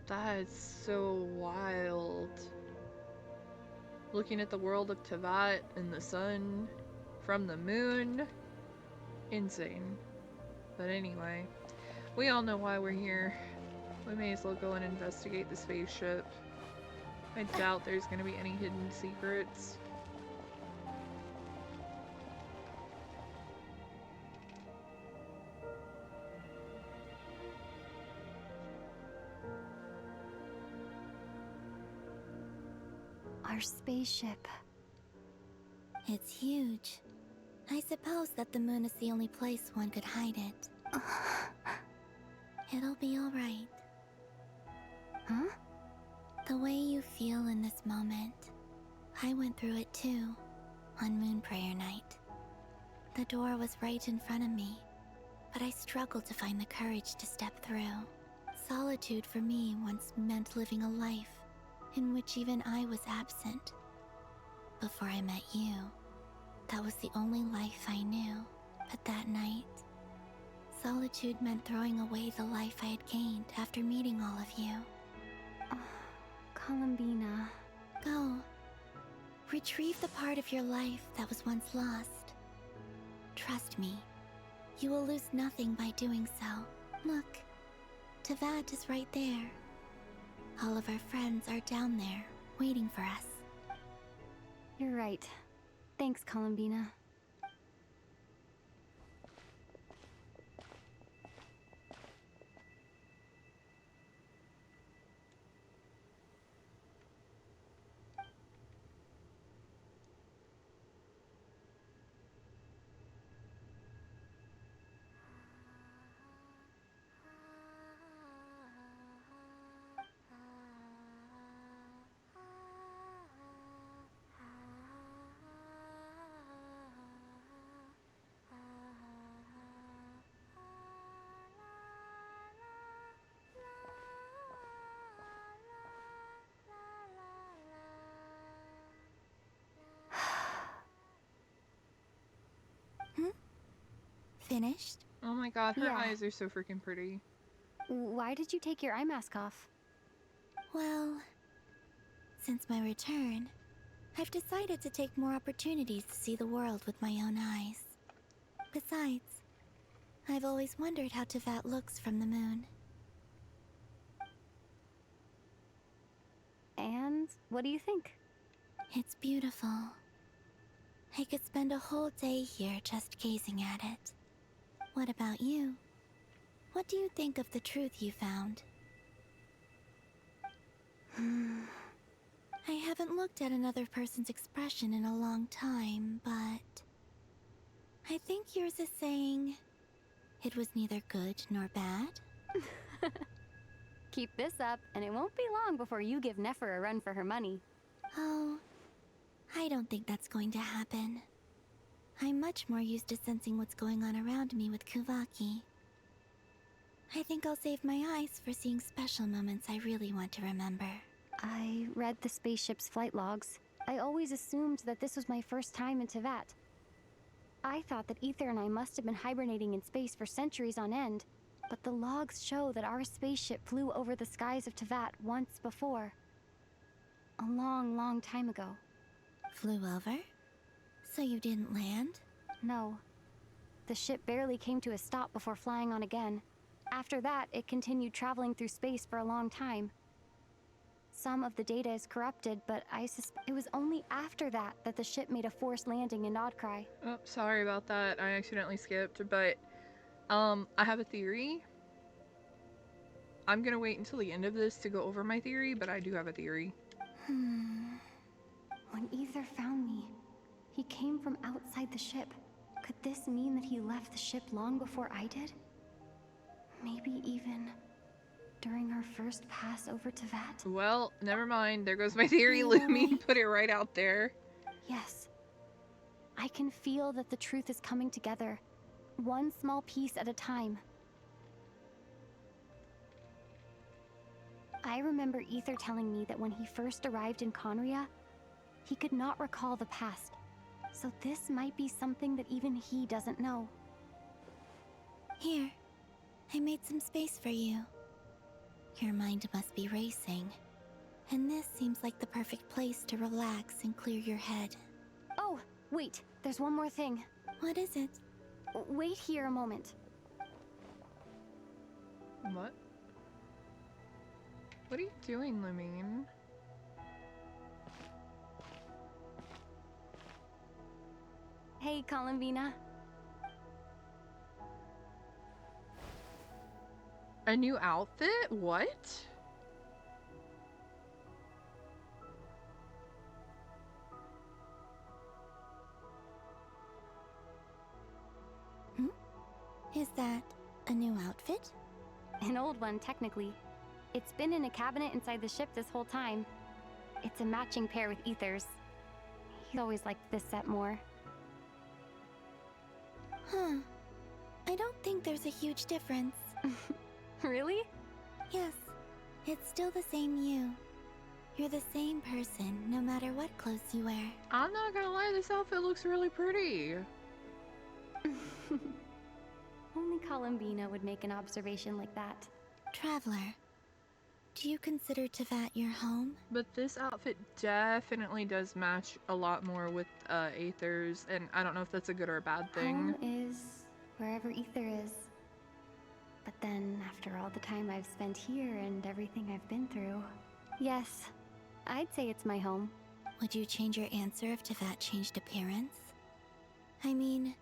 That's so wild. Looking at the world of Teyvat and the sun from the moon. Insane. But anyway, we all know why we're here. We may as well go and investigate the spaceship. I doubt there's gonna be any hidden secrets. Our spaceship. It's huge. I suppose that the moon is the only place one could hide it. It'll be alright. Huh? The way you feel in this moment, I went through it too, on Moonprayer Night. The door was right in front of me, but I struggled to find the courage to step through. Solitude for me once meant living a life in which even I was absent. Before I met you, that was the only life I knew. But that night, solitude meant throwing away the life I had gained after meeting all of you. Columbina. Go. Retrieve the part of your life that was once lost. Trust me, you will lose nothing by doing so. Look, Teyvat is right there. All of our friends are down there, waiting for us. You're right. Thanks, Columbina. Finished? Oh my god, her Yeah. eyes are so freaking pretty. Why did you take your eye mask off? Well, since my return, I've decided to take more opportunities to see the world with my own eyes. Besides, I've always wondered how Teyvat looks from the moon. And what do you think? It's beautiful. I could spend a whole day here just gazing at it. What about you? What do you think of the truth you found? I haven't looked at another person's expression in a long time, but I think yours is saying it was neither good nor bad. Keep this up, and it won't be long before you give Nefer a run for her money. Oh, I don't think that's going to happen. I'm much more used to sensing what's going on around me with Kuvaki. I think I'll save my eyes for seeing special moments I really want to remember. I read the spaceship's flight logs. I always assumed that this was my first time in Teyvat. I thought that Ether and I must have been hibernating in space for centuries on end, but the logs show that our spaceship flew over the skies of Teyvat once before. A long, long time ago. Flew over? So you didn't land? No. The ship barely came to a stop before flying on again. After that, it continued traveling through space for a long time. Some of the data is corrupted, but I suspect it was only after that that the ship made a forced landing in Nodcry. Oh, sorry about that. I accidentally skipped, but I have a theory. I'm gonna wait until the end of this to go over my theory, but I do have a theory. When Ether found me, he came from outside the ship. Could this mean that he left the ship long before I did? Maybe even during our first pass over Teyvat? Well, never mind. There goes my theory, Lumi. Put it right out there. Yes. I can feel that the truth is coming together, one small piece at a time. I remember Ether telling me that when he first arrived in Conria, he could not recall the past. So this might be something that even he doesn't know. Here, I made some space for you. Your mind must be racing, and this seems like the perfect place to relax and clear your head. Oh, wait, there's one more thing. What is it? Wait here a moment. What? What are you doing, Lumine? Hey, Columbina. A new outfit? What? Is that a new outfit? An old one, technically. It's been in a cabinet inside the ship this whole time. It's a matching pair with Ether's. He's always liked this set more. Huh. I don't think there's a huge difference. Really? Yes. It's still the same you. You're the same person, no matter what clothes you wear. I'm not gonna lie, this outfit looks really pretty. Only Columbina would make an observation like that. Traveler, do you consider Teyvat your home? But this outfit definitely does match a lot more with Aether's, and I don't know if that's a good or a bad thing. Home is wherever Ether is. But then, after all the time I've spent here and everything I've been through, yes, I'd say it's my home. Would you change your answer if Teyvat changed appearance? I mean,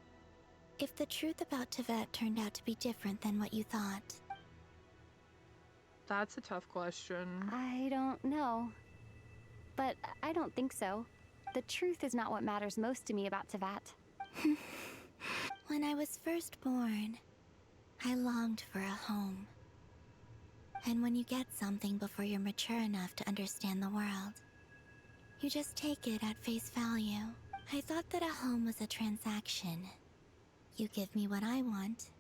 if the truth about Teyvat turned out to be different than what you thought. That's a tough question. I don't know. But I don't think so. The truth is not what matters most to me about Teyvat. When I was first born, I longed for a home. And when you get something before you're mature enough to understand the world, you just take it at face value. I thought that a home was a transaction. You give me what I want,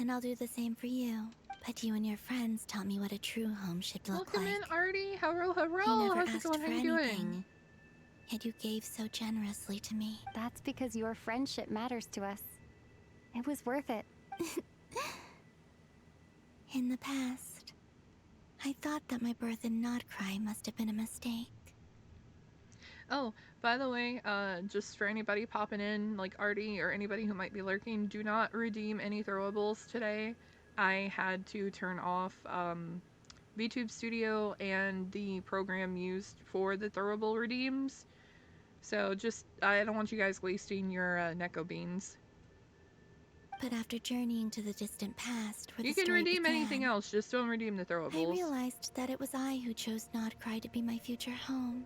and I'll do the same for you. But you and your friends taught me what a true home should look Welcome like. in, Artie. Hello, hello. You never How's it asked going? for How you anything. doing? Yet you gave so generously to me. That's because your friendship matters to us. It was worth it. In the past, I thought that my birth in Nodcry must have been a mistake. Oh, by the way, just for anybody popping in, like Artie or anybody who might be lurking, do not redeem any throwables today. I had to turn off VTube Studio and the program used for the throwable redeems. So just, I don't want you guys wasting your Neko beans. But after journeying to the distant past where You the can story redeem began, anything else, just don't redeem the throwables. I realized that it was I who chose Nodcry to be my future home.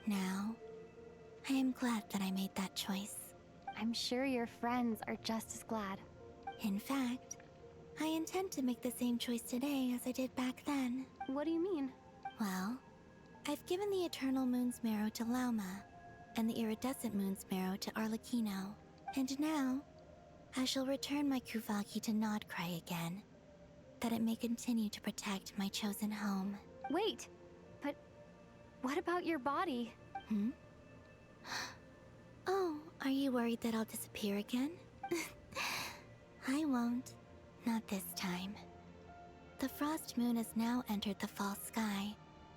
Now, I am glad that I made that choice. I'm sure your friends are just as glad. In fact, I intend to make the same choice today as I did back then. What do you mean? Well, I've given the Eternal Moon's Marrow to Lauma, and the Iridescent Moon's Marrow to Arlecchino. And now, I shall return my Kuvagi to Nodcry again, that it may continue to protect my chosen home. Wait, but what about your body? Hmm? Oh, are you worried that I'll disappear again? I won't. Not this time. The Frost Moon has now entered the fall sky,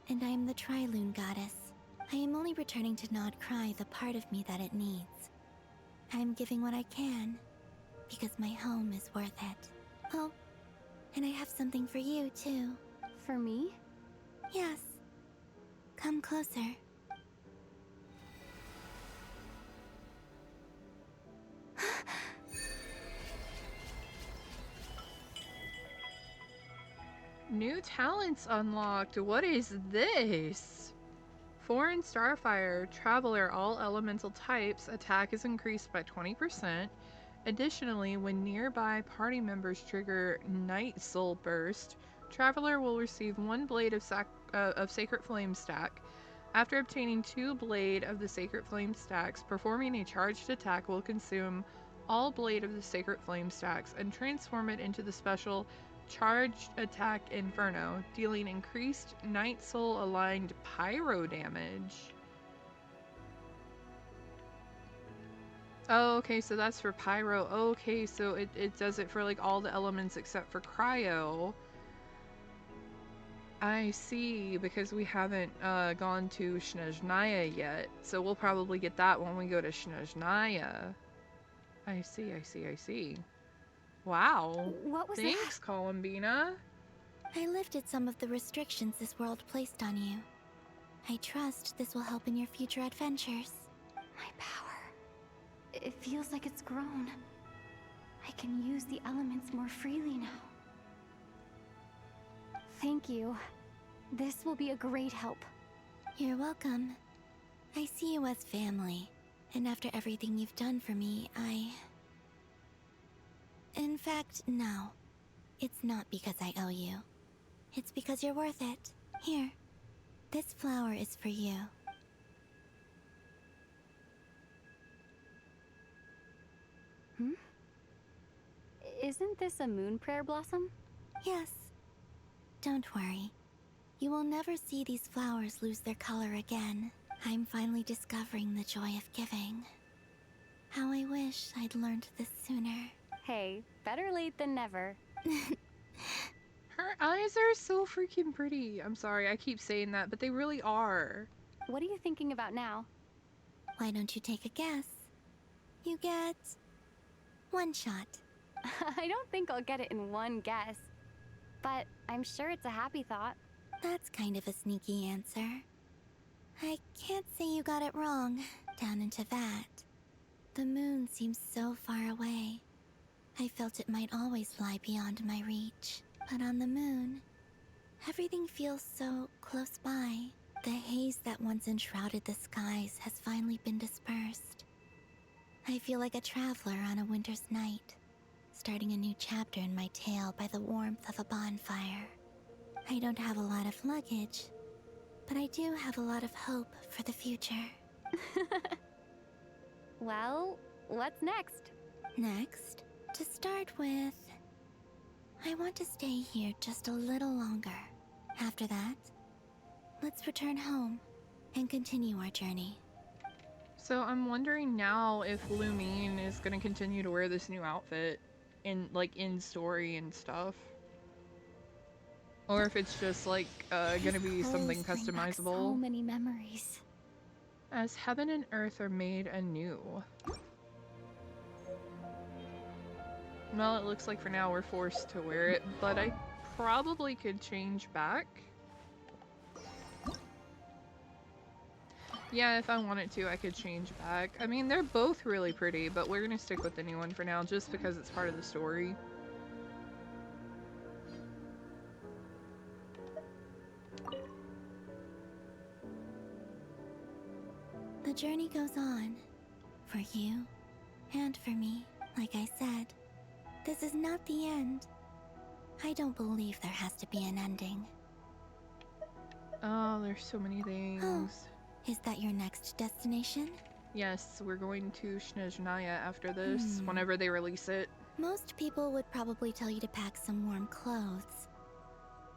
and I am the Trilune Goddess. I am only returning to Nodcry the part of me that it needs. I am giving what I can, because my home is worth it. Oh, and I have something for you, too. For me? Yes. Come closer. New talents unlocked. What is this? Foreign Starfire. Traveler, all elemental types. Attack is increased by 20%. Additionally, when nearby party members trigger Night Soul Burst, Traveler will receive 1 blade of Sacred Flame stack. After obtaining 2 blade of the Sacred Flame stacks, performing a charged attack will consume all blade of the Sacred Flame stacks and transform it into the special Charged Attack Inferno, dealing increased Night Soul aligned pyro damage. Oh, okay, so that's for pyro. Okay, so it does it for like all the elements except for cryo. I see, because we haven't gone to Snezhnaya yet, so we'll probably get that when we go to Snezhnaya. I see. Wow. What was Thanks, Columbina. I lifted some of the restrictions this world placed on you. I trust this will help in your future adventures. My power. It feels like it's grown. I can use the elements more freely now. Thank you. This will be a great help. You're welcome. I see you as family, and after everything you've done for me, In fact, no. It's not because I owe you. It's because you're worth it. Here. This flower is for you. Isn't this a moon prayer blossom? Yes. Don't worry. You will never see these flowers lose their color again. I'm finally discovering the joy of giving. How I wish I'd learned this sooner. Hey, better late than never. Her eyes are so freaking pretty. I'm sorry, I keep saying that, but they really are. What are you thinking about now? Why don't you take a guess? You get 1 shot. I don't think I'll get it in one guess. But I'm sure it's a happy thought. That's kind of a sneaky answer. I can't say you got it wrong. Down into that. The moon seems so far away. I felt it might always lie beyond my reach. But on the moon, everything feels so close by. The haze that once enshrouded the skies has finally been dispersed. I feel like a traveler on a winter's night, starting a new chapter in my tale by the warmth of a bonfire. I don't have a lot of luggage, but I do have a lot of hope for the future. Well, what's next? Next, to start with, I want to stay here just a little longer. After that, let's return home and continue our journey. So I'm wondering now if Lumine is gonna continue to wear this new outfit in story and stuff. Or if it's just like gonna be something Clothes bring back customizable. so many memories. As heaven and earth are made anew. Well, it looks like for now we're forced to wear it, but I probably could change back. Yeah, if I wanted to, I could change back. I mean, they're both really pretty, but we're gonna stick with the new one for now just because it's part of the story. The journey goes on. For you, and for me, like I said. This is not the end. I don't believe there has to be an ending. Oh, there's so many things. Oh, is that your next destination? Yes, we're going to Snezhnaya after this, whenever they release it. Most people would probably tell you to pack some warm clothes.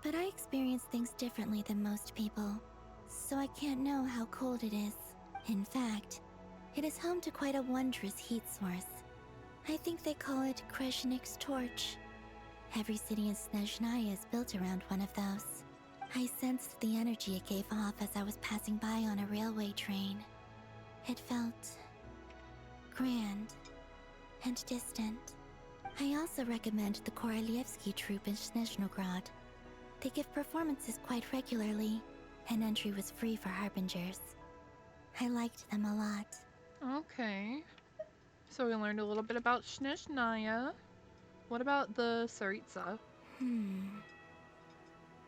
But I experience things differently than most people, so I can't know how cold it is. In fact, it is home to quite a wondrous heat source. I think they call it Kreshnik's torch. Every city in Snezhnaya is built around one of those. I sensed the energy it gave off as I was passing by on a railway train. It felt grand and distant. I also recommend the Korolievsky troupe in Snezhnograd. They give performances quite regularly, and entry was free for harbingers. I liked them a lot. Okay. So we learned a little bit about Snezhnaya. What about the Tsaritsa?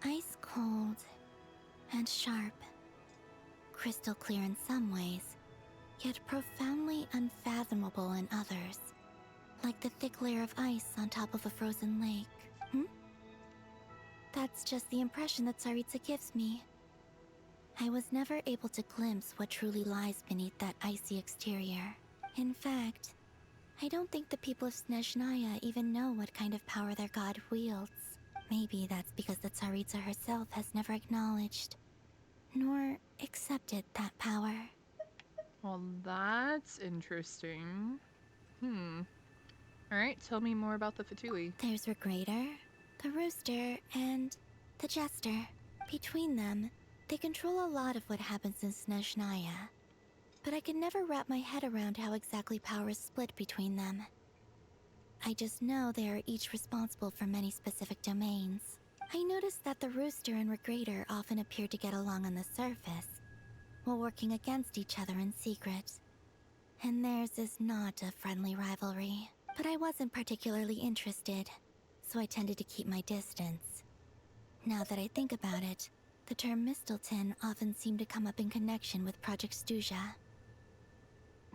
Ice cold and sharp. Crystal clear in some ways, yet profoundly unfathomable in others. Like the thick layer of ice on top of a frozen lake. That's just the impression that Tsaritsa gives me. I was never able to glimpse what truly lies beneath that icy exterior. In fact, I don't think the people of Snezhnaya even know what kind of power their god wields. Maybe that's because the Tsaritsa herself has never acknowledged, nor accepted that power. Well, that's interesting. Alright, tell me more about the Fatui. There's Regrator, the Rooster, and the Jester. Between them, they control a lot of what happens in Snezhnaya. But I can never wrap my head around how exactly power is split between them. I just know they are each responsible for many specific domains. I noticed that the Rooster and Regrator often appear to get along on the surface, while working against each other in secret. And theirs is not a friendly rivalry. But I wasn't particularly interested, so I tended to keep my distance. Now that I think about it, the term Mistelton often seemed to come up in connection with Project Stuja.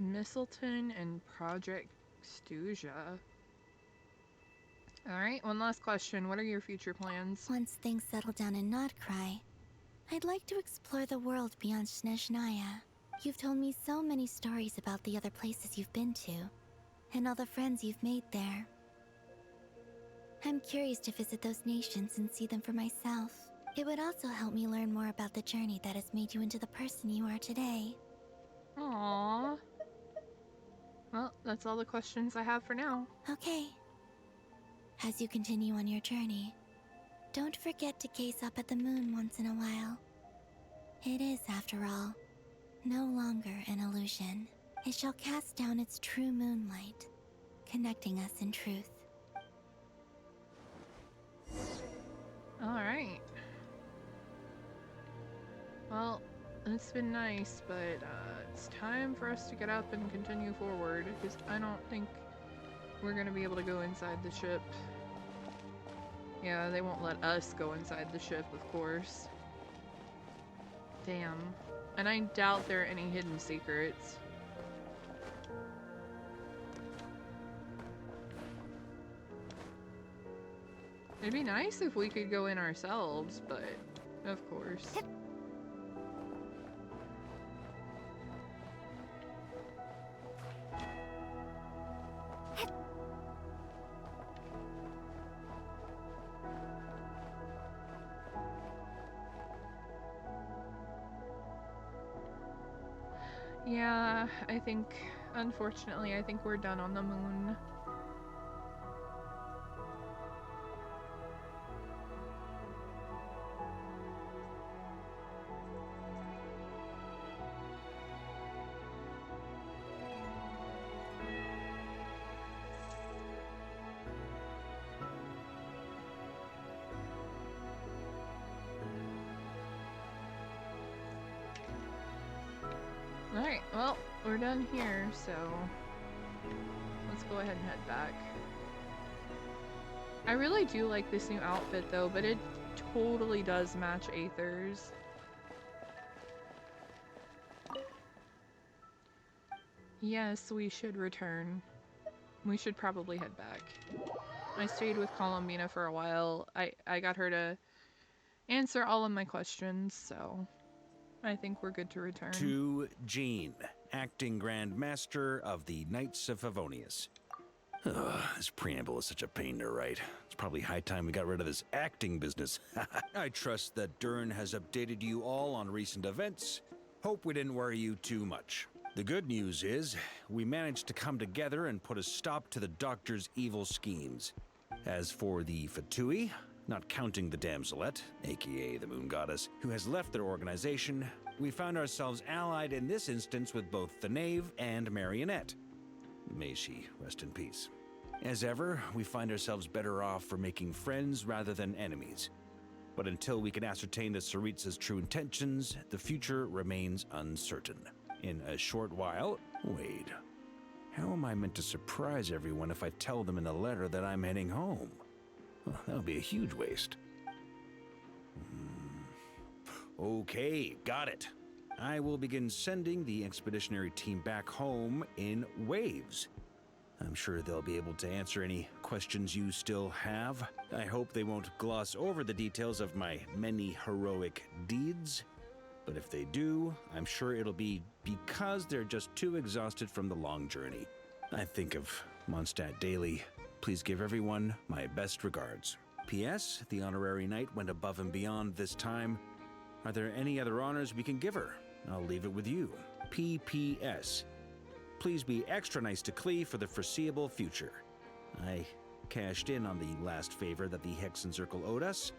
Mistelton and Project Stuja. Alright, one last question. What are your future plans? Once things settle down in Notcry, I'd like to explore the world beyond Snezhnaya. You've told me so many stories about the other places you've been to, and all the friends you've made there. I'm curious to visit those nations and see them for myself. It would also help me learn more about the journey that has made you into the person you are today. Aww. Well, that's all the questions I have for now. Okay. As you continue on your journey, don't forget to gaze up at the moon once in a while. It is, after all, no longer an illusion. It shall cast down its true moonlight, connecting us in truth. Alright. Well, it's been nice, but it's time for us to get up and continue forward, because I don't think we're gonna be able to go inside the ship. Yeah, they won't let us go inside the ship, of course. Damn. And I doubt there are any hidden secrets. It'd be nice if we could go in ourselves, but of course. Yeah, I think, unfortunately, I think we're done on the moon. Well, we're done here, so let's go ahead and head back. I really do like this new outfit though, but it totally does match Aether's. Yes, we should return. We should probably head back. I stayed with Columbina for a while. I got her to answer all of my questions, so I think we're good to return. To Jean, acting Grand Master of the Knights of Favonius. Ugh, this preamble is such a pain to write. It's probably high time we got rid of this acting business. I trust that Dern has updated you all on recent events. Hope we didn't worry you too much. The good news is, we managed to come together and put a stop to the Doctor's evil schemes. As for the Fatui, not counting the Damselette, aka the Moon Goddess, who has left their organization, we found ourselves allied in this instance with both the Knave and Marionette. May she rest in peace. As ever, we find ourselves better off for making friends rather than enemies. But until we can ascertain the Tsaritsa's true intentions, the future remains uncertain. In a short while, wait, how am I meant to surprise everyone if I tell them in a letter that I'm heading home? Well, that would be a huge waste. Okay, got it. I will begin sending the expeditionary team back home in waves. I'm sure they'll be able to answer any questions you still have. I hope they won't gloss over the details of my many heroic deeds. But if they do, I'm sure it'll be because they're just too exhausted from the long journey. I think of Mondstadt daily. Please give everyone my best regards. P.S. The honorary knight went above and beyond this time. Are there any other honors we can give her? I'll leave it with you. P.P.S. Please be extra nice to Klee for the foreseeable future. I cashed in on the last favor that the Hexen Circle owed us,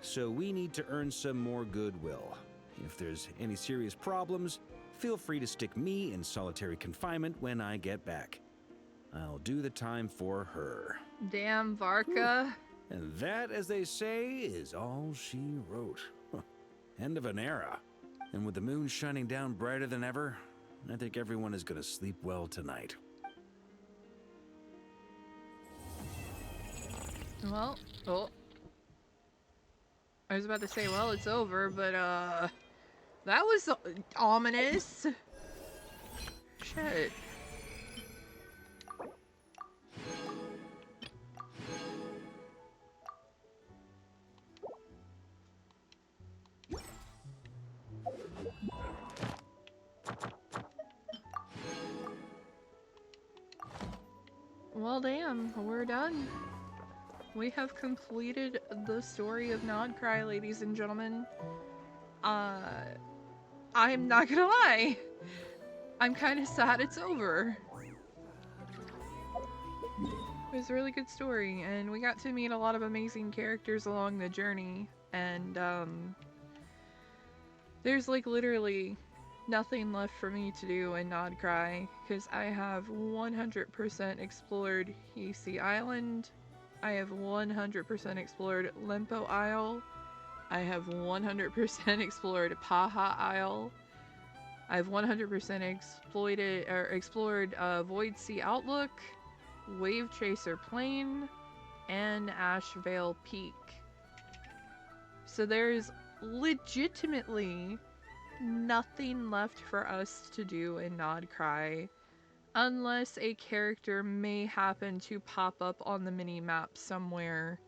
so we need to earn some more goodwill. If there's any serious problems, feel free to stick me in solitary confinement when I get back. I'll do the time for her. Damn, Varka. And that, as they say, is all she wrote. End of an era. And with the moon shining down brighter than ever, I think everyone is gonna sleep well tonight. Well, oh. I was about to say, well, it's over, but, that was ominous. Shit. Well, damn, we're done. We have completed the story of Nodcry, ladies and gentlemen. I'm not gonna lie. I'm kind of sad it's over. It was a really good story, and we got to meet a lot of amazing characters along the journey, and, there's, like, literally nothing left for me to do in Nodcry, because I have 100% explored Hisi Island, I have 100% explored Lempo Isle, I have 100% explored Paha Isle, I've 100% explored Void Sea Outlook, Wave Chaser Plain, and Ashvale Peak. So there's legitimately nothing left for us to do in Nodcry, unless a character may happen to pop up on the mini-map somewhere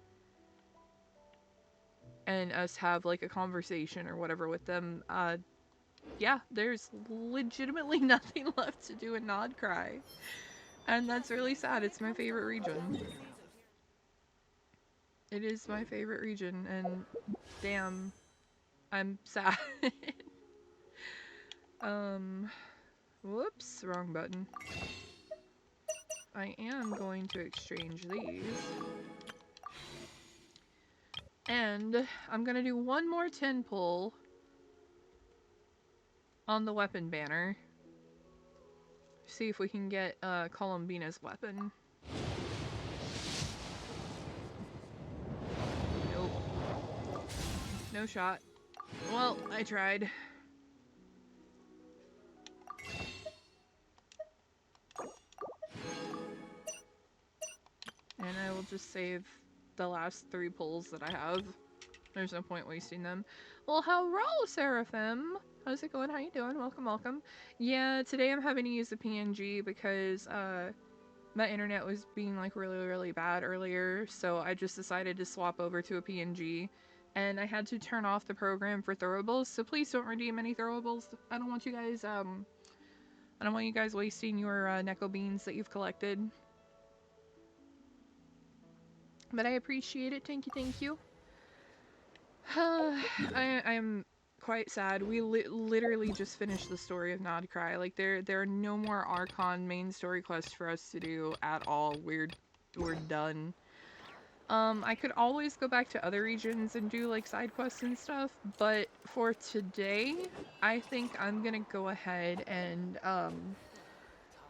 and us have like a conversation or whatever with them. Yeah, there's legitimately nothing left to do in Nodcry. And that's really sad. It's my favorite region. It is my favorite region, and damn, I'm sad. Whoops, wrong button. I am going to exchange these. And I'm gonna do one more 10 pull on the weapon banner. See if we can get Columbina's weapon. Nope. No shot. Well, I tried. And I will just save the last 3 pulls that I have. There's no point wasting them. Well, hello, Seraphim! How's it going? How you doing? Welcome, welcome. Yeah, today I'm having to use the PNG because, my internet was being, like, really, really bad earlier, so I just decided to swap over to a PNG. And I had to turn off the program for throwables, so please don't redeem any throwables. I don't want you guys, I don't want you guys wasting your, Neko beans that you've collected. But I appreciate it. Thank you, thank you. I'm quite sad. We literally just finished the story of Nodcry. Like, there are no more Archon main story quests for us to do at all. We're done. I could always go back to other regions and do, like, side quests and stuff, but for today, I think I'm gonna go ahead and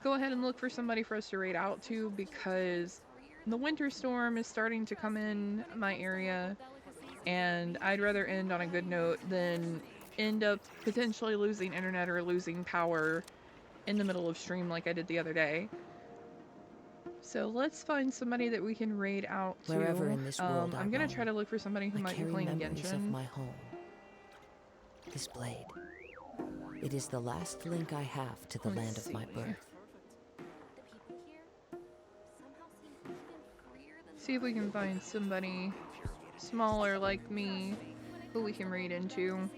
look for somebody for us to raid out to, because the winter storm is starting to come in my area, and I'd rather end on a good note than end up potentially losing internet or losing power in the middle of stream like I did the other day. So let's find somebody that we can raid out to. Wherever in this world I'm gonna try to look for somebody who might be playing memories of Genshin. my home. This blade. It is the last link I have to the land of my birth. See if we can find somebody smaller like me who we can raid into.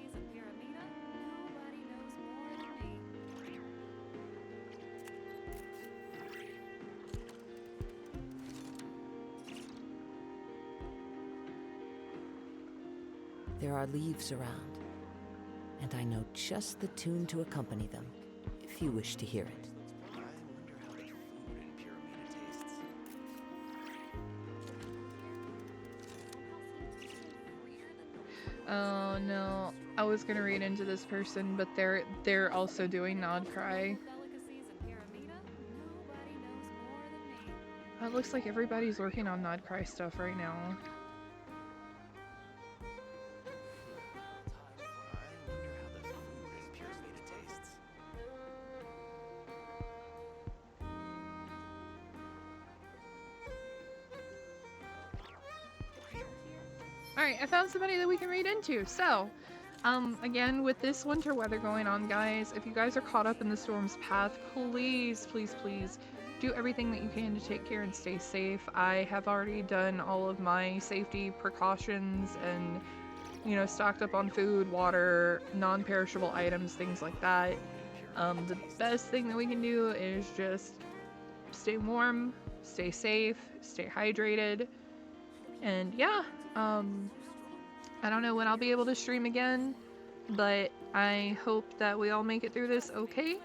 There are leaves around, and I know just the tune to accompany them, if you wish to hear it. Oh no, I was gonna read into this person, but they're also doing Nodcry. It looks like everybody's working on Nodcry stuff right now. Alright, I found somebody that we can read into. So, again, with this winter weather going on, guys, if you guys are caught up in the storm's path, please, please, please do everything that you can to take care and stay safe. I have already done all of my safety precautions and, you know, stocked up on food, water, non-perishable items, things like that. The best thing that we can do is just stay warm, stay safe, stay hydrated, and yeah, I don't know when I'll be able to stream again, but I hope that we all make it through this okay.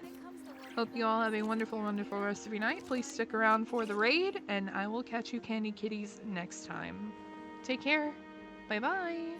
Hope you all have a wonderful, wonderful rest of your night. Please stick around for the raid, and I will catch you candy kitties next time. Take care. Bye-bye.